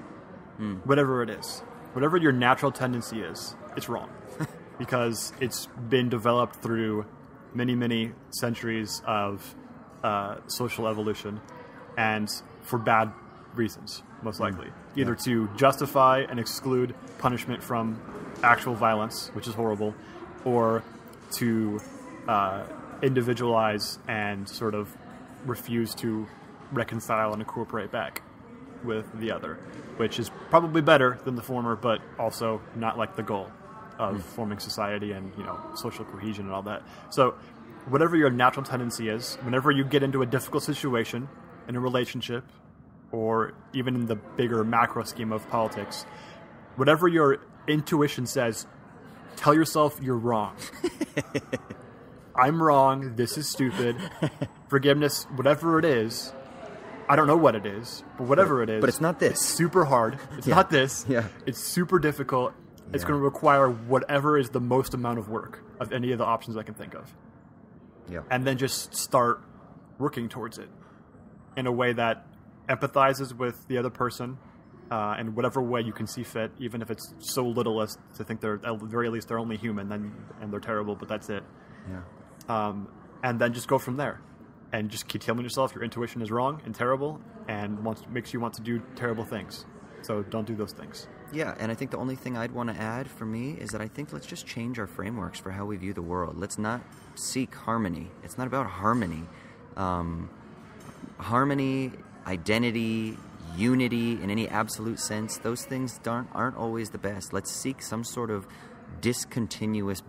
Whatever it is. Whatever your natural tendency is, it's wrong. Because it's been developed through many, many centuries of social evolution, and for bad reasons, most likely. Either to justify and exclude punishment from actual violence, which is horrible, or to individualize and sort of refuse to reconcile and incorporate back with the other, which is probably better than the former, but also not like the goal of forming society and, social cohesion and all that. So whatever your natural tendency is, whenever you get into a difficult situation in a relationship, or even in the bigger macro scheme of politics, whatever your intuition says, tell yourself you're wrong. I'm wrong. This is stupid. Forgiveness, whatever it is, I don't know what it is, but whatever it is. But it's not this. It's super hard. It's not this. Yeah. It's super difficult. It's going to require whatever is the most amount of work of any of the options I can think of. Yeah. And then just start working towards it in a way that empathizes with the other person in whatever way you can see fit, even if it's so little as to think they're, at the very least, they're only human and they're terrible, but that's it. Yeah. And then just go from there. And just keep telling yourself your intuition is wrong and terrible and makes you want to do terrible things. So don't do those things. Yeah, and I think the only thing I'd want to add for me is that I think let's just change our frameworks for how we view the world. Let's not seek harmony. It's not about harmony. Harmony, identity, unity in any absolute sense, those things aren't always the best. Let's seek some sort of discontinuous...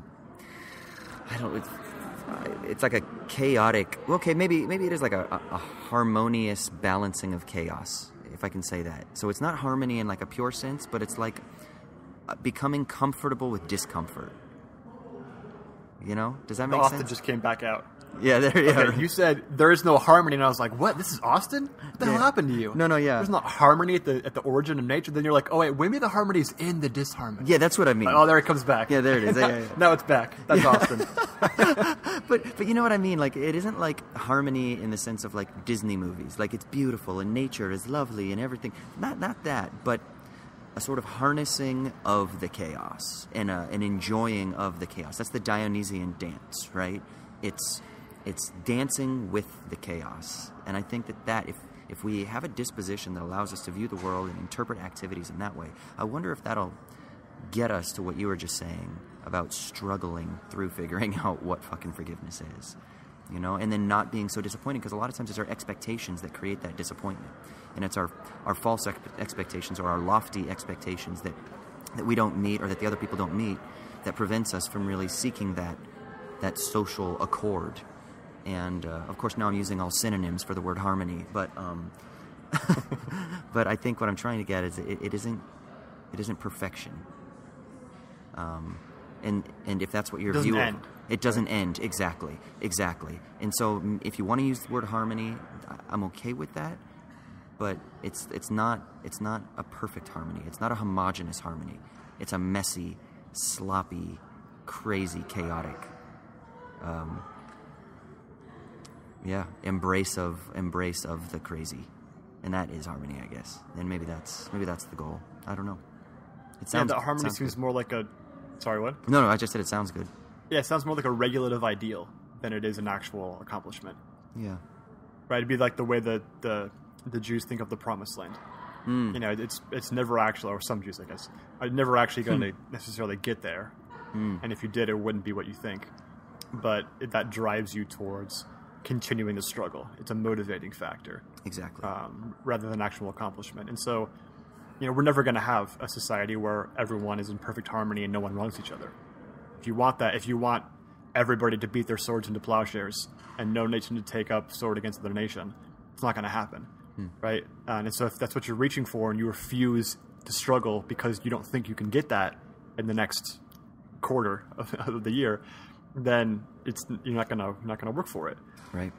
It's like a chaotic... Okay, maybe it is like a harmonious balancing of chaos, if I can say that. So it's not harmony in like a pure sense, but it's like becoming comfortable with discomfort. Does that make sense? Austin just came back out. Yeah, Okay, you said there is no harmony, and I was like, what? This is Austin? What the hell happened to you? No, yeah. There's not harmony at the origin of nature. Then you're like, oh, wait, maybe the harmony is in the disharmony. Yeah, that's what I mean. Oh, there it comes back. Yeah, there it is. Yeah. Now it's back. That's Austin. But you know what I mean? Like, it isn't like harmony in the sense of like Disney movies. Like, it's beautiful and nature is lovely and everything. Not that, but sort of harnessing of the chaos and an enjoying of the chaos. That's the Dionysian dance, right? It's dancing with the chaos. And I think that if we have a disposition that allows us to view the world and interpret activities in that way, I wonder if that'll get us to what you were just saying about struggling through figuring out what fucking forgiveness is. You know, and then not being so disappointed, because a lot of times it's our expectations that create that disappointment. And it's our false expectations or our lofty expectations that we don't meet or that the other people don't meet that prevents us from really seeking that social accord. And, of course, now I'm using all synonyms for the word harmony. But but I think what I'm trying to get is it isn't perfection. And if that's what your view of it doesn't end. Exactly. And so if you want to use the word harmony, I'm okay with that. But it's not a perfect harmony. It's not a homogeneous harmony. It's a messy, sloppy, crazy, chaotic, embrace of the crazy, and that is harmony, I guess. And maybe that's the goal. I don't know. It sounds. Yeah, the harmony seems more like a. Sorry, what? No, I just said it sounds good. Yeah, it sounds more like a regulative ideal than it is an actual accomplishment. Yeah. Right, it'd be like the way that the Jews think of the Promised Land. You know, it's never actually, or some Jews, I guess, are never actually going to necessarily get there. And if you did, it wouldn't be what you think. But that drives you towards continuing the struggle. It's a motivating factor. Exactly. Rather than actual accomplishment. And so, you know, we're never going to have a society where everyone is in perfect harmony and no one wrongs each other. If you want that, if you want everybody to beat their swords into plowshares and no nation to take up sword against another nation, it's not going to happen, right? And so if that's what you're reaching for and you refuse to struggle because you don't think you can get that in the next quarter of the year, then you're not gonna work for it, right?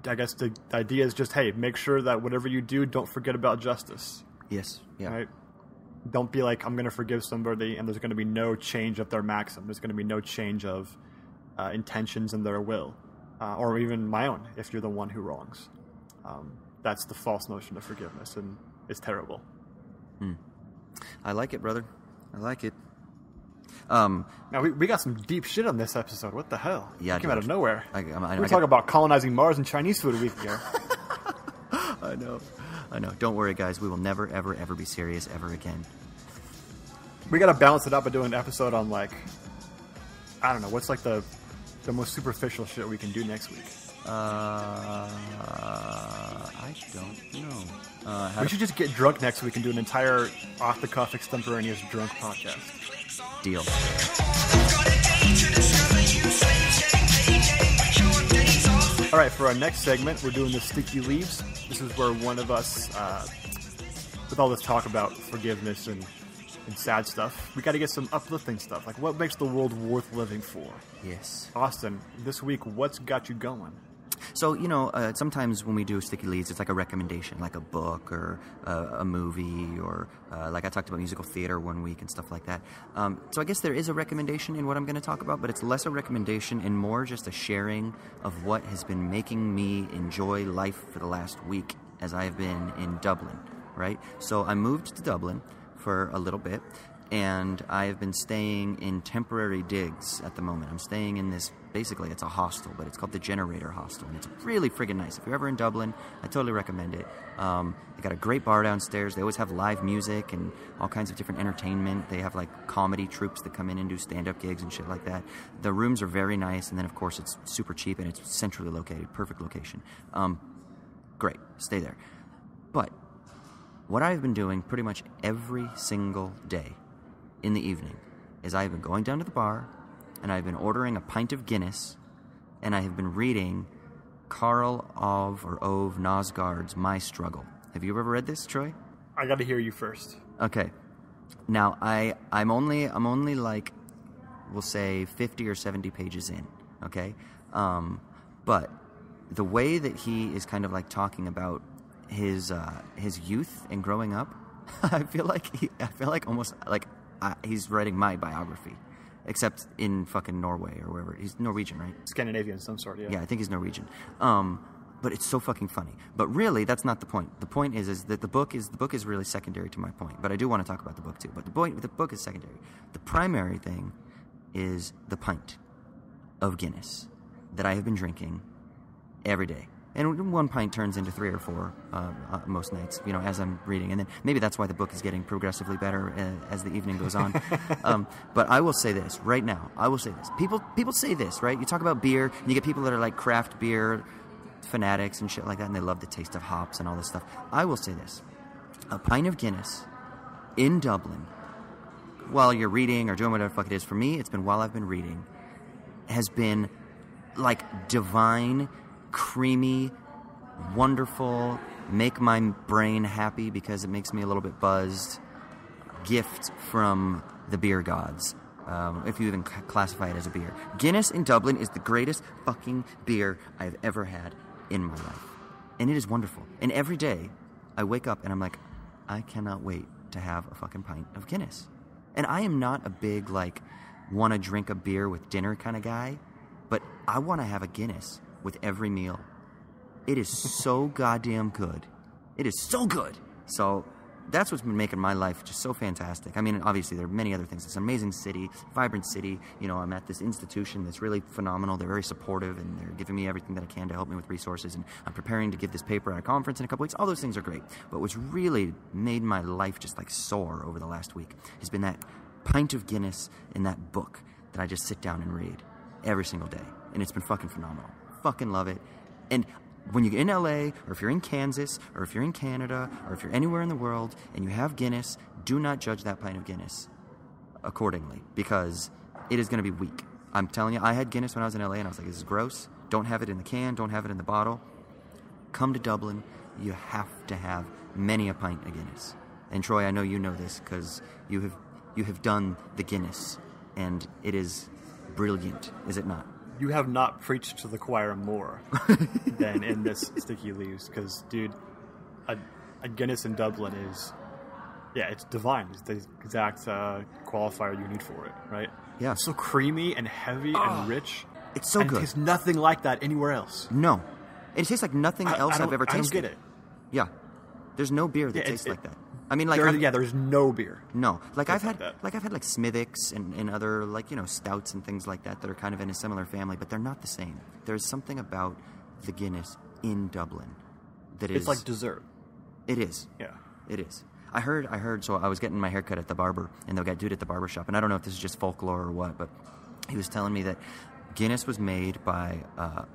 I guess the idea is just, hey, make sure that whatever you do, don't forget about justice. Yes. Yeah. Right? Don't be like, I'm going to forgive somebody and there's going to be no change of their maxim. There's going to be no change of intentions in their will. Or even my own, if you're the one who wrongs. That's the false notion of forgiveness, and it's terrible. I like it, brother. I like it. Now, we got some deep shit on this episode. What the hell? Yeah, it came out of nowhere. We were talking about colonizing Mars and Chinese food a week ago. I know. Don't worry, guys. We will never, ever, ever be serious ever again. We got to balance it up by doing an episode on, like, I don't know, what's like the most superficial shit we can do next week? I don't know. We should just get drunk next week and do an entire off-the-cuff extemporaneous drunk podcast. Deal. All right, for our next segment, we're doing the Sticky Leaves. This is where one of us, with all this talk about forgiveness and sad stuff, we got to get some uplifting stuff. Like, what makes the world worth living for? Yes. Austin, this week, what's got you going? So, you know, sometimes when we do Sticky Leaves, it's like a recommendation, like a book or a movie or like I talked about musical theater one week and stuff like that. So I guess there is a recommendation in what I'm going to talk about, but it's less a recommendation and more just a sharing of what has been making me enjoy life for the last week as I have been in Dublin, right? So I moved to Dublin for a little bit, and I have been staying in temporary digs at the moment. I'm staying in this, basically it's a hostel, but it's called the Generator Hostel, and it's really friggin' nice. If you're ever in Dublin, I totally recommend it. They got a great bar downstairs. They always have live music and all kinds of different entertainment. They have like comedy troupes that come in and do stand-up gigs and shit like that. The rooms are very nice, and then of course it's super cheap and it's centrally located, perfect location. Great, stay there. But what I've been doing pretty much every single day in the evening is I've been going down to the bar and I've been ordering a pint of Guinness and I have been reading Karl Ove Knausgaard's My Struggle. Have you ever read this, Troy? I got to hear you first. Okay. Now I'm only like, we'll say 50 or 70 pages in, okay? But the way that he is kind of like talking about his youth and growing up, I feel like almost like he's writing my biography, except in fucking Norway or wherever. He's Norwegian, right? Scandinavian, some sort, yeah. Yeah, I think he's Norwegian. But it's so fucking funny. But really, that's not the point. The point is that the book is really secondary to my point. But I do want to talk about the book too. But the book is secondary. The primary thing is the pint of Guinness that I have been drinking every day. And one pint turns into 3 or 4 most nights, as I'm reading. And then maybe that's why the book is getting progressively better as the evening goes on. But I will say this right now. I will say this. People say this, right? You talk about beer, and you get people that are like craft beer fanatics and shit like that, and they love the taste of hops and all this stuff. I will say this. A pint of Guinness in Dublin, while you're reading or doing whatever the fuck it is, for me, it's been while I've been reading, has been like divine, creamy, wonderful, make my brain happy because it makes me a little bit buzzed gift from the beer gods, if you even classify it as a beer. Guinness in Dublin is the greatest fucking beer I've ever had in my life. And it is wonderful. And every day, I wake up and I'm like, I cannot wait to have a fucking pint of Guinness. And I am not a big, want to drink a beer with dinner kind of guy, but I want to have a Guinness with every meal. It is so goddamn good. It is so good. So that's what's been making my life just so fantastic. I mean, obviously, there are many other things. It's an amazing city, vibrant city. I'm at this institution that's really phenomenal. They're very supportive, and they're giving me everything that I can to help me with resources. And I'm preparing to give this paper at a conference in a couple weeks. All those things are great. But what's really made my life just soar over the last week has been that pint of Guinness in that book that I just sit down and read every single day. And it's been fucking phenomenal. Fucking love it. And when you're in LA, or if you're in Kansas, or if you're in Canada, or if you're anywhere in the world, and you have Guinness, do not judge that pint of Guinness accordingly, because it is going to be weak. I'm telling you, I had Guinness when I was in LA, and I was like, this is gross. Don't have it in the can. Don't have it in the bottle. Come to Dublin. You have to have many a pint of Guinness. And Troy, I know you know this, because you have done the Guinness, and it is brilliant, is it not? You have not preached to the choir more than in this Sticky Leaves, because, dude, a Guinness in Dublin is, it's divine. It's the exact qualifier you need for it, right? Yeah. It's so creamy and heavy and rich. It's so good. It tastes nothing like that anywhere else. No. It tastes like nothing else I've ever tasted. I don't get it. Yeah. There's no beer that tastes like that. I mean, there's no beer. No, I've had Smithwick's and other stouts and things like that are kind of in a similar family, but they're not the same. There's something about the Guinness in Dublin that is. It's like dessert. It is. Yeah, it is. I heard. So I was getting my haircut at the barber, and the guy dude at the barber shop, and I don't know if this is just folklore or what, but he was telling me that Guinness was made by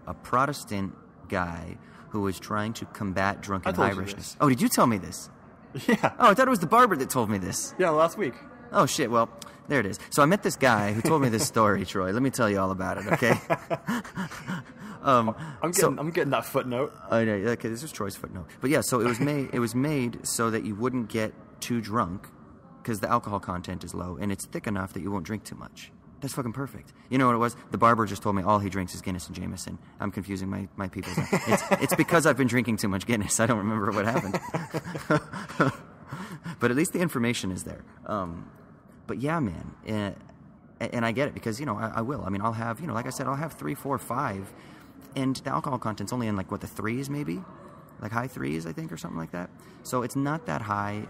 a Protestant guy who was trying to combat drunken Irishness. Oh, did you tell me this? Yeah. Oh, I thought it was the barber that told me this. Yeah, last week. Oh, shit. Well, there it is. So I met this guy who told me this story, Troy. Let me tell you all about it, okay? I'm getting that footnote. I know. Okay, this is Troy's footnote. But yeah, so it was made so that you wouldn't get too drunk because the alcohol content is low, and it's thick enough that you won't drink too much. That's fucking perfect. You know what it was? The barber just told me all he drinks is Guinness and Jameson. I'm confusing my people. It's because I've been drinking too much Guinness. I don't remember what happened. But at least the information is there. But yeah, man. And I get it because, I will. I mean, I'll have, like I said, I'll have 3, 4, 5. And the alcohol content's only in the 3s maybe? Like high 3s, I think, or something like that. So it's not that high.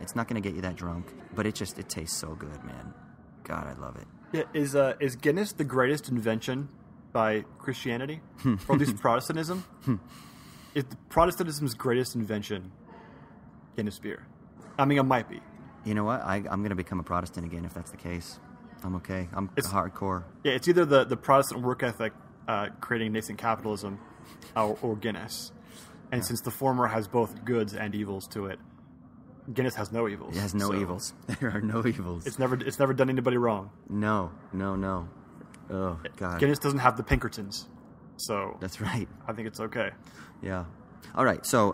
It's not going to get you that drunk. But it tastes so good, man. God, I love it. Yeah, is Guinness the greatest invention by Christianity? Or at least Protestantism? Is Protestantism's greatest invention Guinness beer? I mean, it might be. You know what? I'm going to become a Protestant again if that's the case. I'm okay. It's hardcore. Yeah, it's either the Protestant work ethic creating nascent capitalism or Guinness. And since the former has both goods and evils to it, Guinness has no evils. It has no evils. There are no evils. It's never done anybody wrong. No. Oh, God. Guinness doesn't have the Pinkertons. So that's right. I think it's okay. Yeah. All right. So,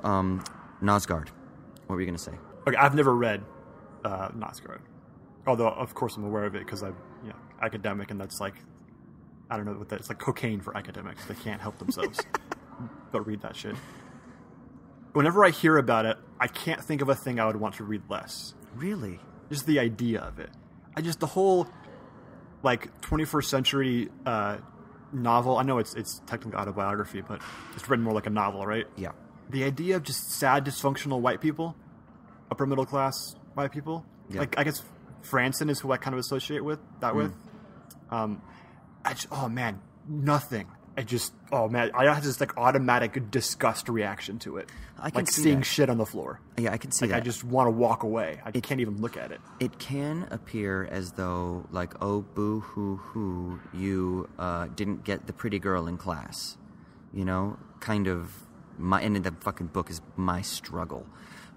Nosgard. What were you going to say? Okay, I've never read Nosgard. Although, of course, I'm aware of it because I'm academic, and that's I don't know what that. It's like cocaine for academics. They can't help themselves but read that shit. Whenever I hear about it, I can't think of a thing I would want to read less. Really? Just the idea of it. The whole 21st century novel. I know it's technically autobiography, but it's written more like a novel, right? Yeah. The idea of just sad, dysfunctional white people, upper middle class white people. Yeah. Like I guess Franson is who I kind of associate with that with. Oh man, nothing. I had this like automatic disgust reaction to it. I can like see seeing that. shit on the floor. Yeah, I can see Like that. I just want to walk away. I can't even look at it. It can appear as though, like, oh, boo-hoo-hoo, you didn't get the pretty girl in class. You know? Kind of, and the fucking book is my struggle.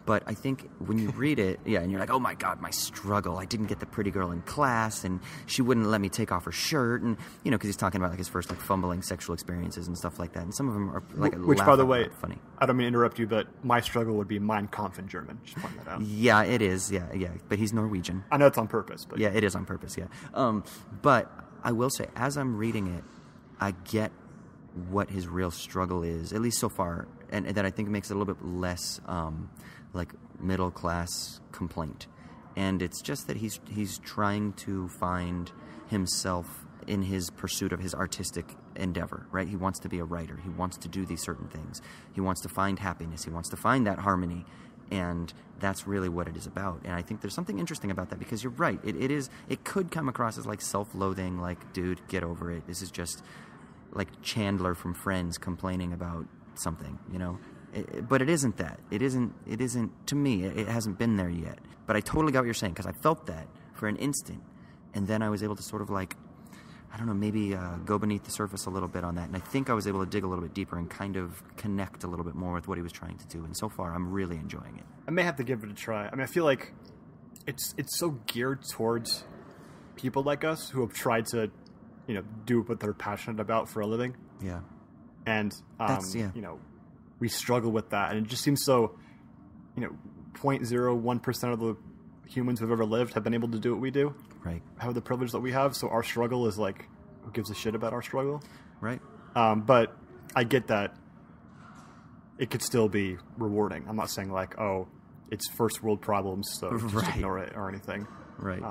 But I think when you read it, and you're like, oh my God, my struggle. I didn't get the pretty girl in class, and she wouldn't let me take off her shirt, and, you know, because he's talking about, like, his first, like, fumbling sexual experiences and stuff like that. And some of them are, like, Which, by the way, funny. I don't mean to interrupt you, but my struggle would be Mein Kampf in German. Just point that out. Yeah, it is. Yeah. But he's Norwegian. I know it's on purpose, but Yeah, it is on purpose, yeah. But I will say, as I'm reading it, I get what his real struggle is, at least so far, and that I think makes it a little bit less like middle-class complaint. And it's just that he's trying to find himself in his pursuit of his artistic endeavor, right? He wants to be a writer. He wants to do these certain things. He wants to find happiness. He wants to find that harmony. And that's really what it is about. And I think there's something interesting about that, because you're right. It could come across as like self-loathing, like, dude, get over it. This is just like Chandler from Friends complaining about something, you know? But it isn't that. It isn't, to me, it hasn't been there yet. But I totally got what you're saying, because I felt that for an instant. And then I was able to sort of like, I don't know, maybe go beneath the surface a little bit on that. And I think I was able to dig a little bit deeper and kind of connect a little bit more with what he was trying to do. And so far, I'm really enjoying it. I may have to give it a try. I mean, I feel like it's so geared towards people like us who have tried to, you know, do what they're passionate about for a living. Yeah. And, yeah. you know, we struggle with that. And it just seems so, you know, 0.01% of the humans who've ever lived have been able to do what we do. Right. Have the privilege that we have. So our struggle is like, who gives a shit about our struggle? Right. But I get that it could still be rewarding. I'm not saying like, oh, it's first world problems, so just ignore it or anything. Right. I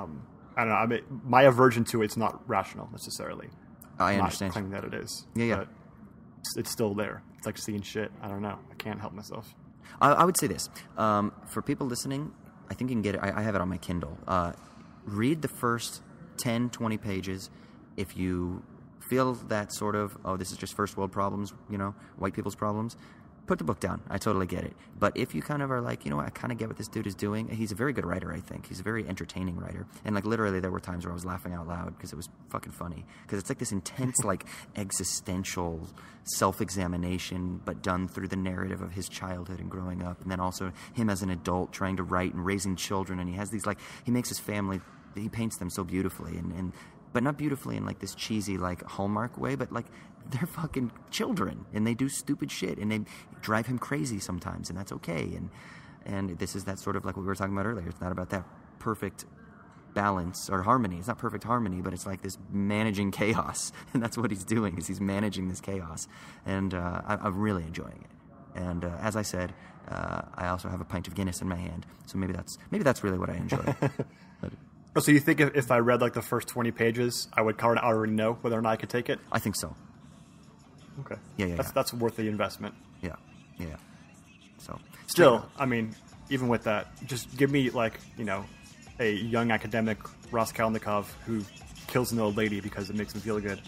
don't know. I mean, my aversion to it's not rational necessarily. I I'm understand. not claiming that it is. Yeah. But it's still there. It's like seeing shit. I don't know. I can't help myself. I would say this. For people listening, I think you can get it. I have it on my Kindle. Read the first 10, 20 pages. If you feel that sort of, oh, this is just first world problems, you know, white people's problems, put the book down. I totally get it. But if you kind of are like, you know what, I kind of get what this dude is doing. He's a very good writer, I think. He's a very entertaining writer. And like literally there were times where I was laughing out loud because it was fucking funny. Because it's like this intense like existential self-examination, but done through the narrative of his childhood and growing up. And then also him as an adult trying to write and raising children. And he has these like, he makes his family, he paints them so beautifully. And but not beautifully in like this cheesy like Hallmark way, but like they're fucking children and they do stupid shit and they drive him crazy sometimes, and that's okay. And this is that sort of like what we were talking about earlier. It's not about that perfect balance or harmony. It's not perfect harmony, but it's like this managing chaos, and that's what he's doing. Is he's managing this chaos, and I'm really enjoying it. And as I said, I also have a pint of Guinness in my hand, so maybe that's really what I enjoy. So you think if I read like the first 20 pages, I would already know whether or not I could take it? I think so. Okay. Yeah. That's worth the investment. Yeah. So Still, I mean, even with that, just give me like, you know, a young academic Raskolnikov who kills an old lady because it makes him feel good,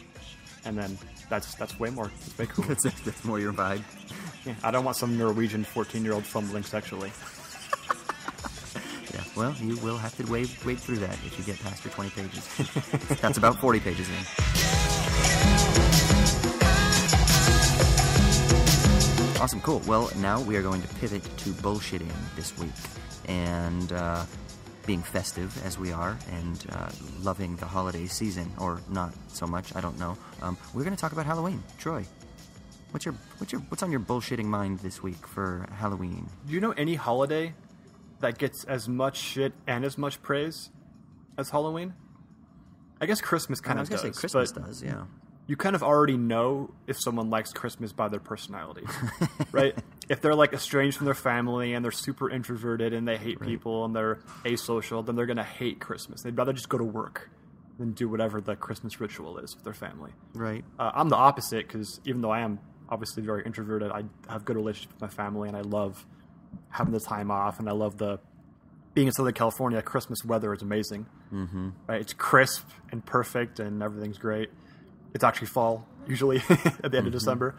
and then that's way more. That's way cool. that's more your vibe. Yeah, I don't want some Norwegian 14-year-old fumbling sexually. Yeah, well, you will have to wade through that if you get past your 20 pages. That's about 40 pages in. Awesome, cool. Well, now we are going to pivot to bullshitting this week. And being festive as we are and loving the holiday season, or not so much, I don't know. We're going to talk about Halloween. Troy, what's on your bullshitting mind this week for Halloween? Do you know any holiday that gets as much shit and as much praise as Halloween? I guess Christmas kind of does. I was going to say Christmas does, yeah. You kind of already know if someone likes Christmas by their personality, right? If they're like estranged from their family and they're super introverted and they hate people and they're asocial, then they're going to hate Christmas. They'd rather just go to work than do whatever the Christmas ritual is with their family. Right. I'm the opposite, because even though I am obviously very introverted, I have good relationships with my family, and I love having the time off, and I love being in Southern California. Christmas weather is amazing. Mm-hmm. Right? It's crisp and perfect, and everything's great. It's actually fall, usually, at the end of December.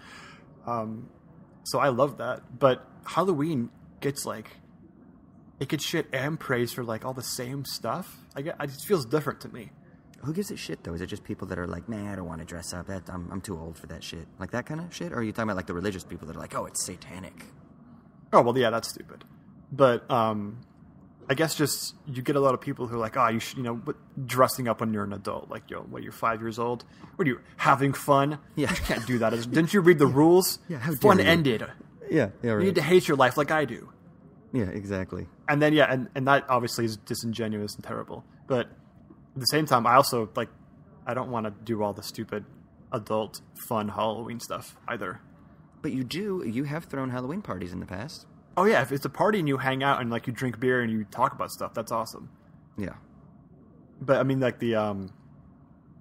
So I love that. But Halloween gets, like, it gets shit and praise for, like, all the same stuff. It just feels different to me. Who gives a shit, though? Is it just people that are like, nah, I don't want to dress up. I'm too old for that shit. Like that kind of shit? Or are you talking about, like, the religious people that are like, oh, it's satanic? Oh, well, yeah, that's stupid. But I guess just you get a lot of people who are like, oh, you should, dressing up when you're an adult. Like, you're 5 years old? What are you, having fun? Yeah. You can't do that. Didn't you read the rules? Yeah, how dare Fun you? ended. Yeah, right. You need to hate your life like I do. Yeah, exactly. And then, yeah, and that obviously is disingenuous and terrible. But at the same time, I also, like, I don't want to do all the stupid adult fun Halloween stuff either. But you have thrown Halloween parties in the past. Oh, yeah, if it's a party and you hang out and, like, you drink beer and you talk about stuff, that's awesome. Yeah. But, I mean, like, the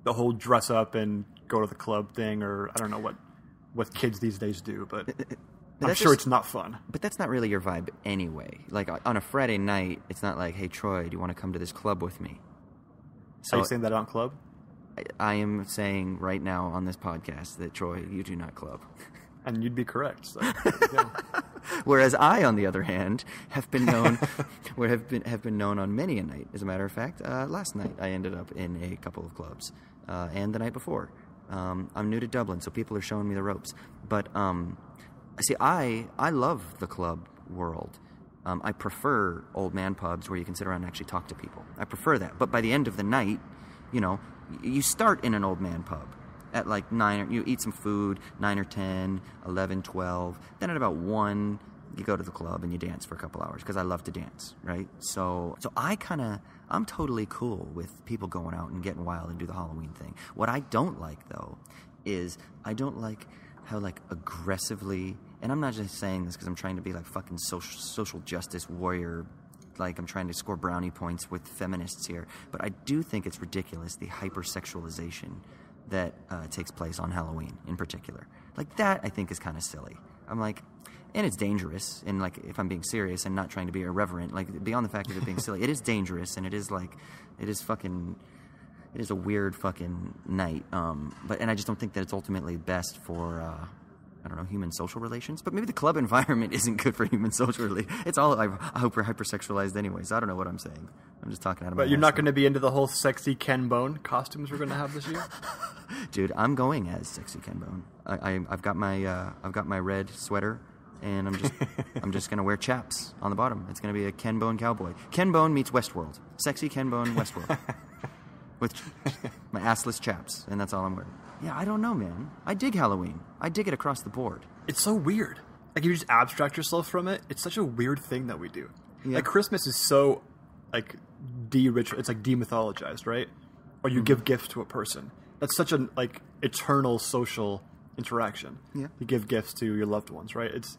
whole dress up and go to the club thing, or I don't know what kids these days do, but I'm sure it's not fun. But that's not really your vibe anyway. Like, on a Friday night, it's not like, hey, Troy, do you want to come to this club with me? So, are you saying that on club? I am saying right now on this podcast that, Troy, you do not club. And you'd be correct. So, yeah. Whereas I, on the other hand, have been known have been known on many a night. As a matter of fact, last night I ended up in a couple of clubs, and the night before. I'm new to Dublin, so people are showing me the ropes. But see, I love the club world. I prefer old man pubs where you can sit around and actually talk to people. I prefer that. But by the end of the night, you start in an old man pub at like 9, you eat some food, 9 or 10, 11, 12. Then at about 1, you go to the club and you dance for a couple hours, because I love to dance, right? So I'm totally cool with people going out and getting wild and do the Halloween thing. What I don't like, though, is I don't like how, like, aggressively, and I'm not just saying this because I'm trying to be like fucking social justice warrior, like I'm trying to score brownie points with feminists here, but I do think it's ridiculous, the hypersexualization that takes place on Halloween in particular. Like, that I think is kind of silly. I'm like, and it's dangerous, and, like, if I'm being serious and not trying to be irreverent, like, beyond the fact of it being silly, it is dangerous, and it is a weird fucking night. And I just don't think that it's ultimately best for I don't know, human social relations. But maybe the club environment isn't good for human social relations. It's all, I hope we're hypersexualized anyway, so I don't know what I'm saying. I'm just talking out of my ass. But you're not going to be into the whole sexy Ken Bone costumes we're going to have this year? Dude, I'm going as sexy Ken Bone. I've got my red sweater, and I'm just going to wear chaps on the bottom. It's going to be a Ken Bone cowboy. Ken Bone meets Westworld. Sexy Ken Bone Westworld. With my assless chaps, and that's all I'm wearing. Yeah, I don't know, man. I dig Halloween. I dig it across the board. It's so weird. Like, if you just abstract yourself from it, it's such a weird thing that we do. Yeah. Like, Christmas is so, like, it's like demythologized, right? Or you give gifts to a person. That's such a, like, eternal social interaction. Yeah. You give gifts to your loved ones, right? It's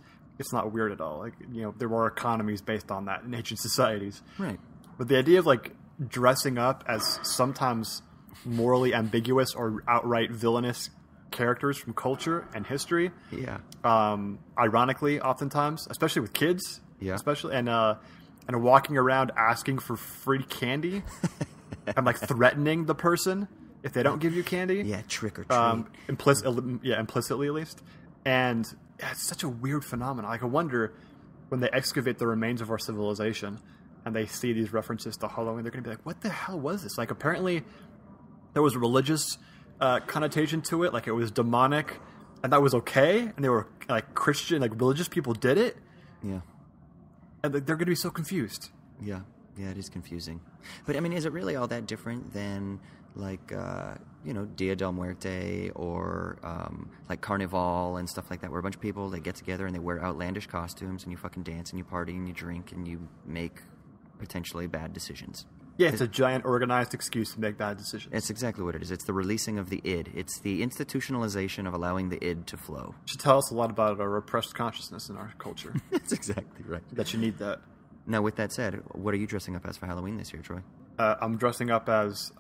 not weird at all. Like, there were economies based on that in ancient societies. Right. But the idea of, like, dressing up as sometimes morally ambiguous or outright villainous characters from culture and history. Yeah. Ironically, oftentimes, especially with kids. Yeah. Especially and walking around asking for free candy and, like, threatening the person if they don't give you candy. Yeah, trick or treat. Implicitly at least. And it's such a weird phenomenon. Like, I wonder when they excavate the remains of our civilization and they see these references to Halloween, they're going to be like, what the hell was this? Like, apparently there was a religious connotation to it. Like, it was demonic, and that was okay. And they were, like, Christian, like, religious people did it. Yeah. And they're going to be so confused. Yeah. Yeah, it is confusing. But, I mean, is it really all that different than, like, Dia del Muerte or, like, Carnival and stuff like that, where a bunch of people, they get together and they wear outlandish costumes and you fucking dance and you party and you drink and you make potentially bad decisions. Yeah, it's a giant organized excuse to make bad decisions. It's exactly what it is. It's the releasing of the id. It's the institutionalization of allowing the id to flow. It should tell us a lot about our repressed consciousness in our culture. That's exactly right. That you need that. Now, with that said, what are you dressing up as for Halloween this year, Troy? I'm dressing up as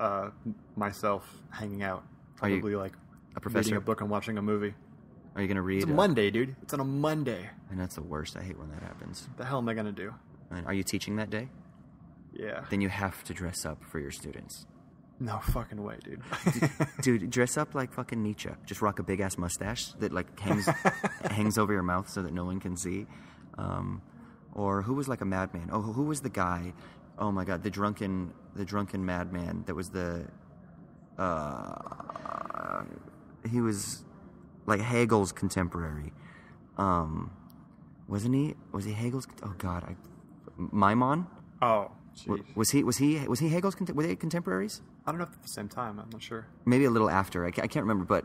myself hanging out. Probably like a professor? reading a book and watching a movie. Are you going to read? It's a Monday, dude. It's on a Monday. And that's the worst. I hate when that happens. What the hell am I going to do? And are you teaching that day? Yeah. Then you have to dress up for your students. No fucking way, dude. Dude, dress up like fucking Nietzsche. Just rock a big-ass mustache that, like, hangs over your mouth so that no one can see. Or who was like a madman? Oh, who was the guy? Oh, my God, the drunken madman that was the... he was... like Hegel's contemporary, wasn't he? Was he Hegel's? Oh God, Maimon. Oh, geez. Was he Hegel's? Were they contemporaries? I don't know if at the same time. I'm not sure. Maybe a little after. I can't remember. But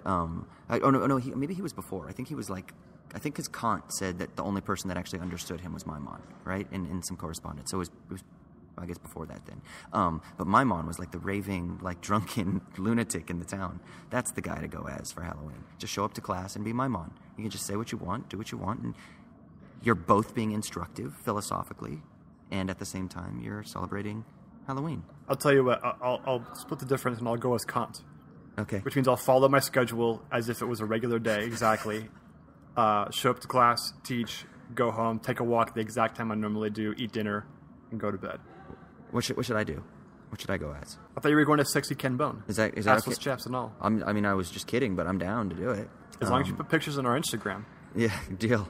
maybe he was before. I think he was like. I think because Kant said that the only person that actually understood him was Maimon, right? In some correspondence. So it was I guess before that then. But Maimon was like the raving, like drunken lunatic in the town. That's the guy to go as for Halloween. Just show up to class and be Maimon. You can just say what you want, do what you want, and you're both being instructive philosophically, and at the same time you're celebrating Halloween. I'll tell you what, I'll split the difference and I'll go as Kant. Okay. Which means I'll follow my schedule as if it was a regular day, exactly. Show up to class, teach, go home, take a walk the exact time I normally do, eat dinner, and go to bed. What should I do? What should I go as? I thought you were going to Sexy Ken Bone. Is that Assless okay? chaps and all. I mean, I was just kidding, but I'm down to do it. As long as you put pictures on our Instagram. Yeah, deal.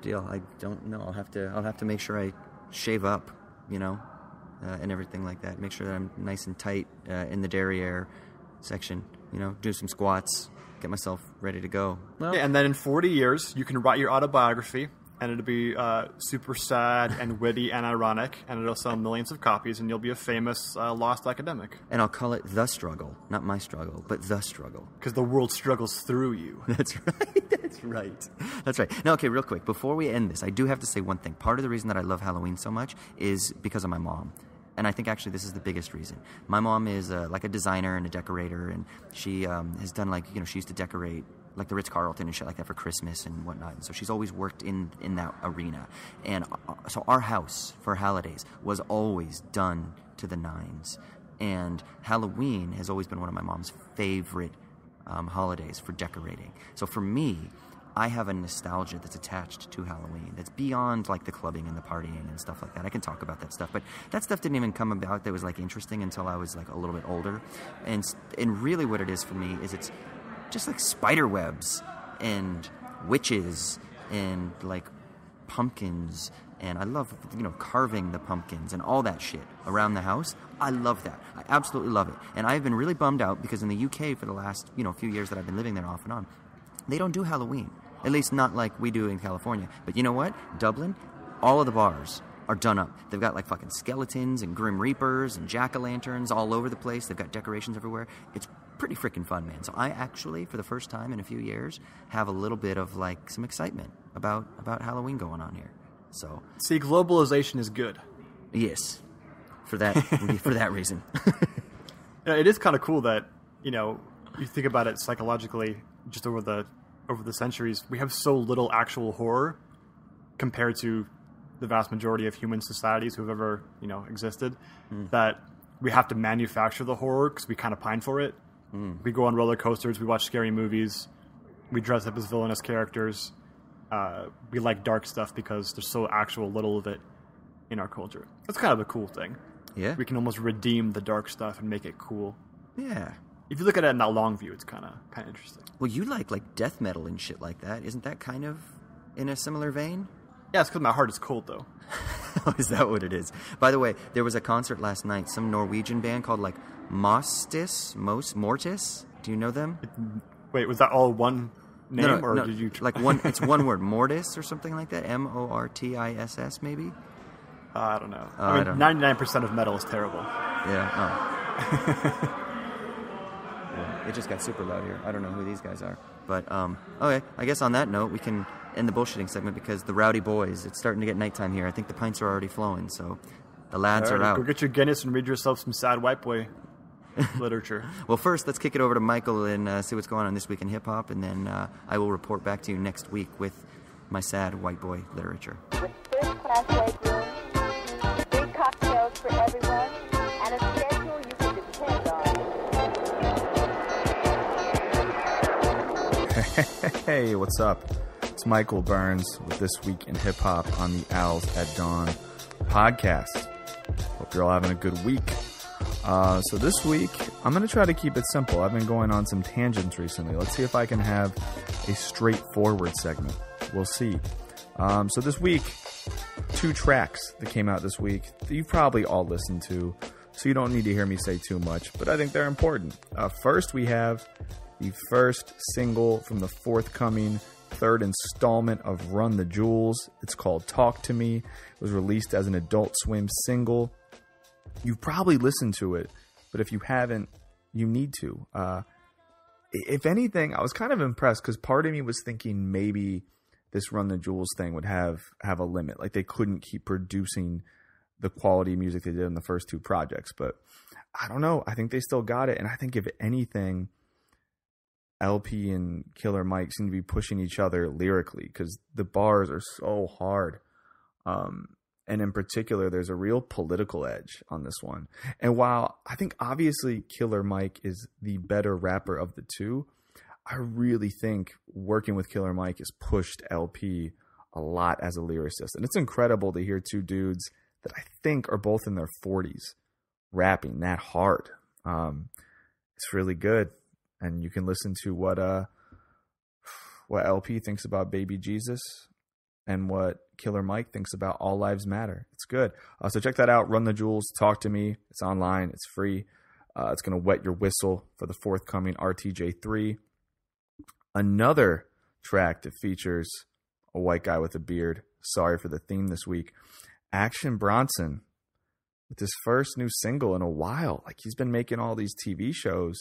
I don't know. I'll have to make sure I shave up, and everything like that. Make sure that I'm nice and tight in the derriere section. Do some squats, get myself ready to go. Well, yeah, and then in 40 years, you can write your autobiography. And it'll be super sad and witty and ironic, and it'll sell millions of copies, and you'll be a famous lost academic. And I'll call it The Struggle. Not My Struggle, but The Struggle. Because the world struggles through you. That's right. That's right. Now, okay, real quick, before we end this, I do have to say one thing. Part of the reason that I love Halloween so much is because of my mom. And I think actually this is the biggest reason. My mom is like a designer and a decorator, and she has done she used to decorate like the Ritz-Carlton and shit like that for Christmas and whatnot. And so she's always worked in that arena. And so our house for holidays was always done to the nines. And Halloween has always been one of my mom's favorite holidays for decorating. So for me, I have a nostalgia that's attached to Halloween that's beyond like the clubbing and the partying and stuff like that. I can talk about that stuff, but that stuff didn't even come about that was like interesting until I was like a little bit older. And really what it is for me is it's just like spider webs and witches and like pumpkins, and I love carving the pumpkins and all that shit around the house. I love that. I absolutely love it. And I've been really bummed out because in the UK for the last few years that I've been living there off and on, they don't do Halloween, at least not like we do in California. But you know what? Dublin, all of the bars are done up. They've got like fucking skeletons and Grim Reapers and jack-o'-lanterns all over the place. They've got decorations everywhere. It's pretty freaking fun, man. So I actually, for the first time in a few years, have a little bit of like some excitement about Halloween going on here. So see, globalization is good. Yes, for that for that reason. It is kind of cool that you think about it psychologically. Just over the centuries, we have so little actual horror compared to the vast majority of human societies who've ever existed, that we have to manufacture the horror because we kind of pine for it. We go on roller coasters, we watch scary movies, we dress up as villainous characters. We like dark stuff because there's so actual little of it in our culture. That's kind of a cool thing. Yeah, we can almost redeem the dark stuff and make it cool. Yeah. If you look at it in that long view, it's kind of interesting. Well, you like death metal and shit like that. Isn't that kind of in a similar vein? Yeah, it's because my heart is cold, though. Oh, is that what it is? By the way, there was a concert last night. Some Norwegian band called like Mortis. Do you know them? Wait, was that all one name, or did you like one? It's one word, Mortis or something like that. Mortiss, maybe. I don't know. I mean, 99% of metal is terrible. Yeah. Oh. Yeah, it just got super loud here. I don't know who these guys are. But, okay, I guess on that note, we can end the bullshitting segment because the rowdy boys, it's starting to get nighttime here. I think the pints are already flowing, so the lads are out. Go get your Guinness and read yourself some sad white boy literature. Well, first, let's kick it over to Michael and see what's going on this week in hip-hop, and then I will report back to you next week with my sad white boy literature. With first-class white room. works for everyone, and a schedule you can depend on. Hey, what's up? It's Michael Burns with This Week in Hip Hop on the Owls at Dawn podcast. Hope you're all having a good week. So this week, I'm going to try to keep it simple. I've been going on some tangents recently. Let's see if I can have a straightforward segment. We'll see. So this week, 2 tracks that came out this week that you've probably all listened to, so you don't need to hear me say too much, but I think they're important. First, we have the first single from the forthcoming third installment of Run the Jewels. It's called Talk to Me. It was released as an Adult Swim single. You've probably listened to it, but if you haven't, you need to. If anything, I was kind of impressed because part of me was thinking maybe this Run the Jewels thing would have a limit. Like they couldn't keep producing the quality music they did in the first 2 projects. But I don't know. I think they still got it. And I think if anything, LP and Killer Mike seem to be pushing each other lyrically because the bars are so hard. And in particular, there's a real political edge on this one. And while I think obviously Killer Mike is the better rapper of the 2, I really think working with Killer Mike has pushed LP a lot as a lyricist. And it's incredible to hear 2 dudes that I think are both in their 40s rapping that hard. It's really good. And you can listen to what LP thinks about Baby Jesus and what Killer Mike thinks about All Lives Matter. It's good. So check that out. Run the Jewels. Talk to Me. It's online. It's free. It's going to wet your whistle for the forthcoming RTJ3. Another track that features a white guy with a beard. Sorry for the theme this week. Action Bronson with his first new single in a while. Like he's been making all these TV shows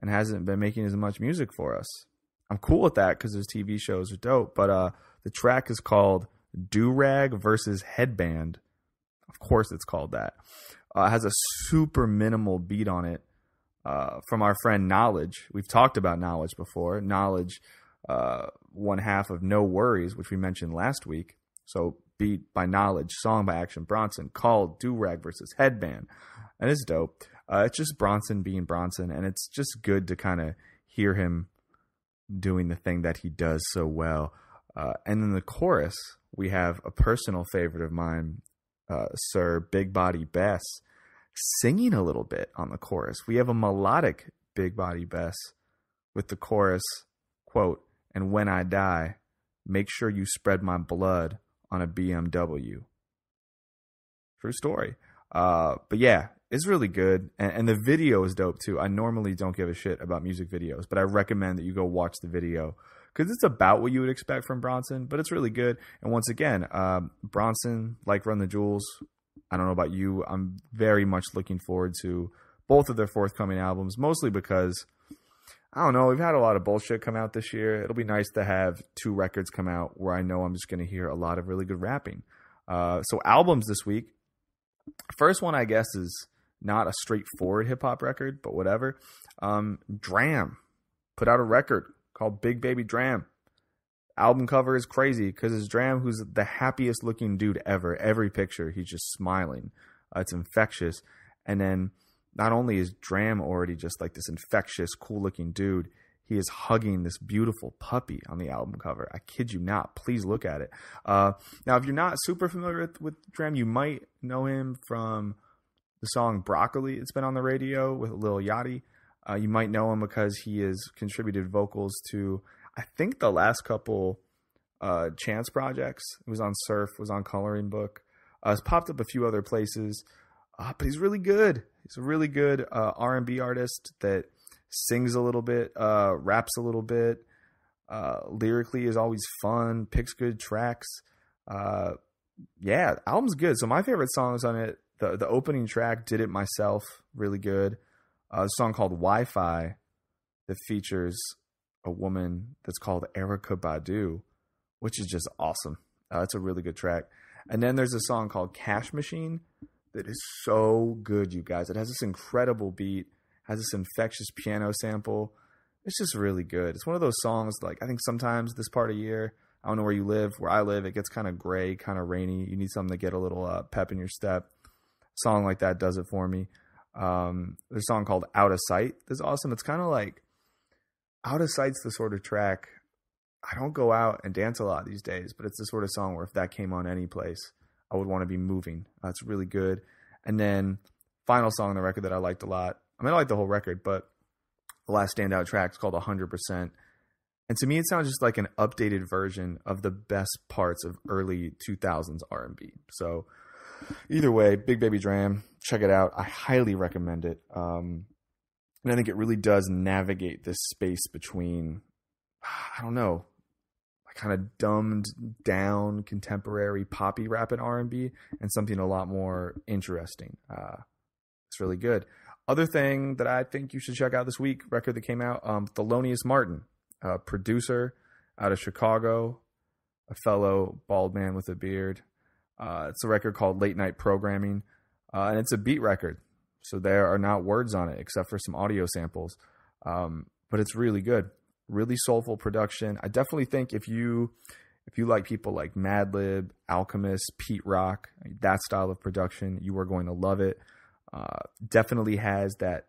and hasn't been making as much music for us. I'm cool with that because his TV shows are dope. But the track is called Do-Rag versus Headband. Of course it's called that. It has a super minimal beat on it. From our friend Knowledge. We've talked about Knowledge before. Knowledge, one half of No Worries, which we mentioned last week. So beat by Knowledge, song by Action Bronson, called Do-Rag versus Headband. And it's dope. It's just Bronson being Bronson, and it's just good to kind of hear him doing the thing that he does so well. And in the chorus, we have a personal favorite of mine, Sir Big Body Bess, singing a little bit on the chorus. We have a melodic Big Body Bess with the chorus, quote, "And when I die, make sure you spread my blood on a BMW." True story. But yeah, it's really good. And the video is dope too. I normally don't give a shit about music videos, but I recommend that you go watch the video because it's about what you would expect from Bronson, but it's really good. And once again, Bronson, like Run the Jewels, I don't know about you, I'm very much looking forward to both of their forthcoming albums, mostly because, I don't know, we've had a lot of bullshit come out this year. It'll be nice to have 2 records come out where I know I'm just going to hear a lot of really good rapping. So albums this week. First one, I guess, is not a straightforward hip-hop record, but whatever. D.R.A.M. put out a record called Big Baby D.R.A.M. Album cover is crazy because it's D.R.A.M. who's the happiest looking dude ever. Every picture, he's just smiling. It's infectious. And then not only is D.R.A.M. already just like this infectious, cool looking dude, he is hugging this beautiful puppy on the album cover. I kid you not. Please look at it. Now, if you're not super familiar with D.R.A.M., you might know him from the song Broccoli. It's been on the radio with Lil Yachty. You might know him because he has contributed vocals to, I think, the last couple Chance projects. It was on Surf, was on Coloring Book. It's popped up a few other places, but he's really good. He's a really good R&B artist that sings a little bit, raps a little bit, lyrically is always fun, picks good tracks. Yeah, album's good. So my favorite songs on it, the opening track, Did It Myself, really good. A song called Wi-Fi that features a woman that's called Erica Badu, which is just awesome. It's a really good track. And then there's a song called Cash Machine that is so good, you guys. It has this incredible beat, has this infectious piano sample. It's just really good. It's one of those songs, like, I think sometimes this part of year, I don't know where you live. Where I live, it gets kind of gray, kind of rainy. You need something to get a little pep in your step. song like that does it for me. There's a song called Out of Sight that's awesome. It's kind of like Out of Sight's the sort of track I don't go out and dance a lot these days, but it's the sort of song where if that came on any place, I would want to be moving. It's really good. And then final song on the record that I liked a lot. I mean, I like the whole record, but the last standout track is called 100%. And to me, it sounds just like an updated version of the best parts of early 2000s R&B. So either way, Big Baby D.R.A.M, check it out. I highly recommend it. And I think it really does navigate this space between, I don't know, kind of dumbed down contemporary poppy rap and R&B and something a lot more interesting. It's really good. Other thing that I think you should check out this week, record that came out, Thelonious Martin, producer out of Chicago, a fellow bald man with a beard. It's a record called Late Night Programming, and it's a beat record. So there are not words on it except for some audio samples. But it's really good. Really soulful production. I definitely think if you like people like Madlib, Alchemist, Pete Rock, that style of production, you are going to love it. Definitely has that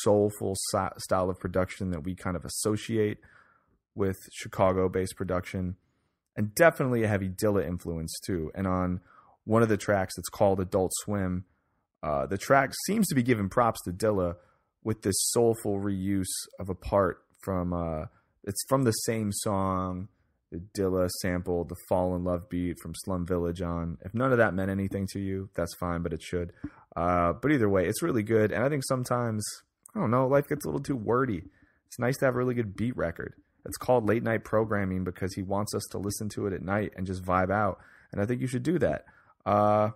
soulful style of production that we kind of associate with Chicago-based production, and definitely a heavy Dilla influence too. And on one of the tracks that's called Adult Swim, the track seems to be giving props to Dilla with this soulful reuse of a part from it's from the same song that Dilla sampled the Fall in Love beat from Slum Village on. If none of that meant anything to you, that's fine, but it should. But either way, it's really good. And I think sometimes, I don't know, life gets a little too wordy. It's nice to have a really good beat record. It's called Late Night Programming because he wants us to listen to it at night and just vibe out. And I think you should do that. God,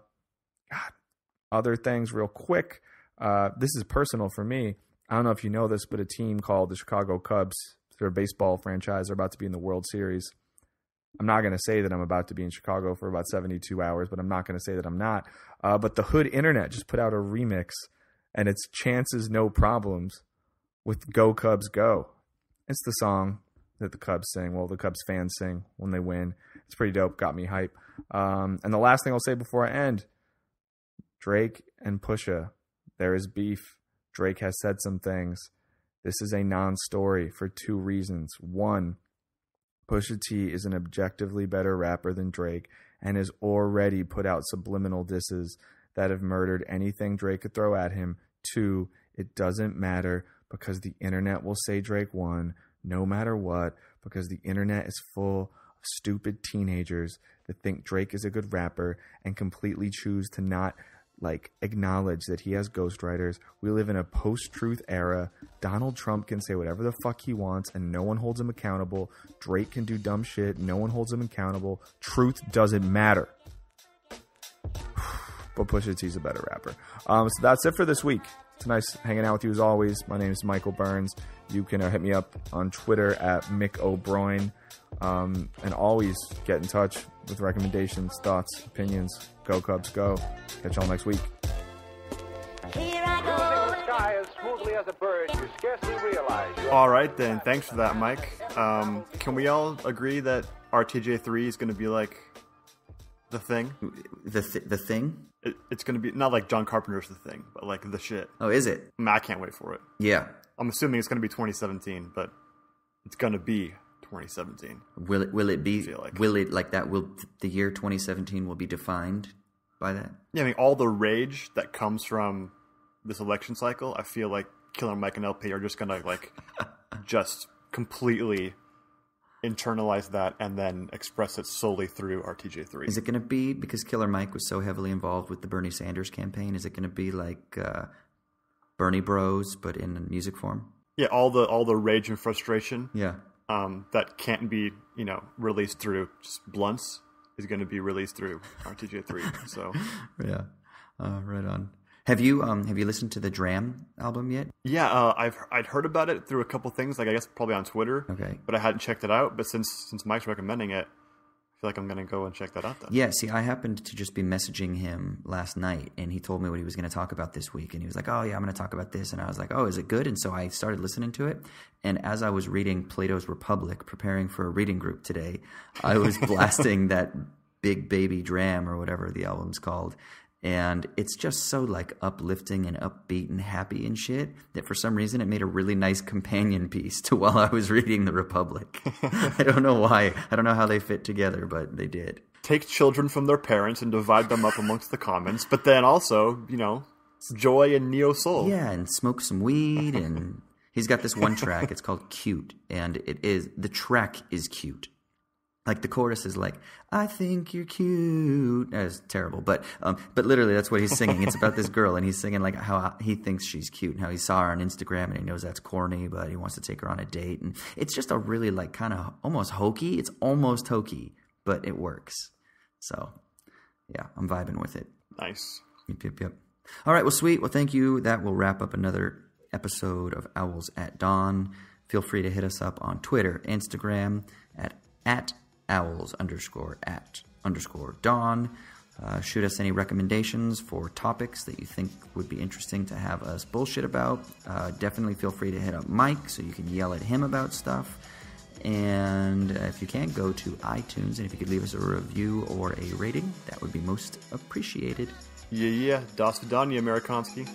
other things real quick. This is personal for me. I don't know if you know this, but a team called the Chicago Cubs, they're a baseball franchise, are about to be in the World Series. I'm not going to say that I'm about to be in Chicago for about 72 hours, but I'm not going to say that I'm not. But the Hood Internet just put out a remix, and it's Chances No Problems with Go Cubs Go. It's the song that the Cubs sing, well, the Cubs fans sing when they win. It's pretty dope, got me hype. And the last thing I'll say before I end, Drake and Pusha, there is beef. Drake has said some things. This is a non-story for two reasons. One, Pusha T is an objectively better rapper than Drake and has already put out subliminal disses that have murdered anything Drake could throw at him. Two, it doesn't matter because the internet will say Drake won no matter what, because the internet is full of stupid teenagers that think Drake is a good rapper and completely choose to not acknowledge that he has ghostwriters. We live in a post-truth era. Donald Trump can say whatever the fuck he wants and no one holds him accountable. Drake can do dumb shit. No one holds him accountable. Truth doesn't matter. But Pusha T's a better rapper. So that's it for this week. It's nice hanging out with you as always. My name is Michael Burns. You can hit me up on Twitter at Mick O'Brien. And always get in touch with recommendations, thoughts, opinions. Go Cubs, go. Catch y'all next week. Here I go. Cruising the sky as smoothly as a bird, you scarcely realize. All right, then. Thanks for that, Mike. Can we all agree that RTJ3 is going to be like the thing? The thing? It's going to be not like John Carpenter's The Thing, but like the shit. Oh, is it? I can't wait for it. Yeah. I'm assuming it's going to be 2017, but it's going to be 2017. Will it be? Like. Will it like that? Will the year 2017 will be defined by that? Yeah, I mean, all the rage that comes from this election cycle, I feel like Killer Mike and LP are just going to just completely internalize that and then express it solely through RTJ3. Is it going to be because Killer Mike was so heavily involved with the Bernie Sanders campaign? Is it going to be like Bernie Bros, but in music form? Yeah, all the rage and frustration. Yeah. That can't be released through just blunts is going to be released through RTJ3. So yeah, right on. Have you listened to the D.R.A.M album yet? Yeah, I'd heard about it through a couple things, I guess probably on Twitter. Okay, but I hadn't checked it out. But since Mike's recommending it, I feel like I'm going to go and check that out then. Yeah, see, I happened to just be messaging him last night, and he told me what he was going to talk about this week. And he was like, oh, yeah, I'm going to talk about this. And I was like, oh, is it good? And so I started listening to it. And as I was reading Plato's Republic, preparing for a reading group today, I was blasting that Big Baby D.R.A.M or whatever the album's called. And it's just so like uplifting and upbeat and happy and shit that for some reason it made a really nice companion piece to while I was reading The Republic. I don't know why. I don't know how they fit together, but they did. Take children from their parents and divide them up amongst the commons, but then also, joy and neo soul. Yeah, and smoke some weed. And he's got this one track. It's called Cute, and the track is cute. Like the chorus is like, I think you're cute. It's terrible, but literally that's what he's singing. It's about this girl, and he's singing like how he thinks she's cute and how he saw her on Instagram and he knows that's corny, but he wants to take her on a date. And it's just a really like kind of almost hokey. It's almost hokey, but it works. So yeah, I'm vibing with it. Nice. Yep. All right, well, sweet. Well, thank you. That will wrap up another episode of Owls at Dawn. Feel free to hit us up on Twitter, Instagram at owls_at_dawn. Shoot us any recommendations for topics that you think would be interesting to have us bullshit about. Definitely feel free to hit up Mike so you can yell at him about stuff. And if you can, go to iTunes, and if you could leave us a review or a rating, that would be most appreciated. Yeah. Das Vidania, Amerikanski.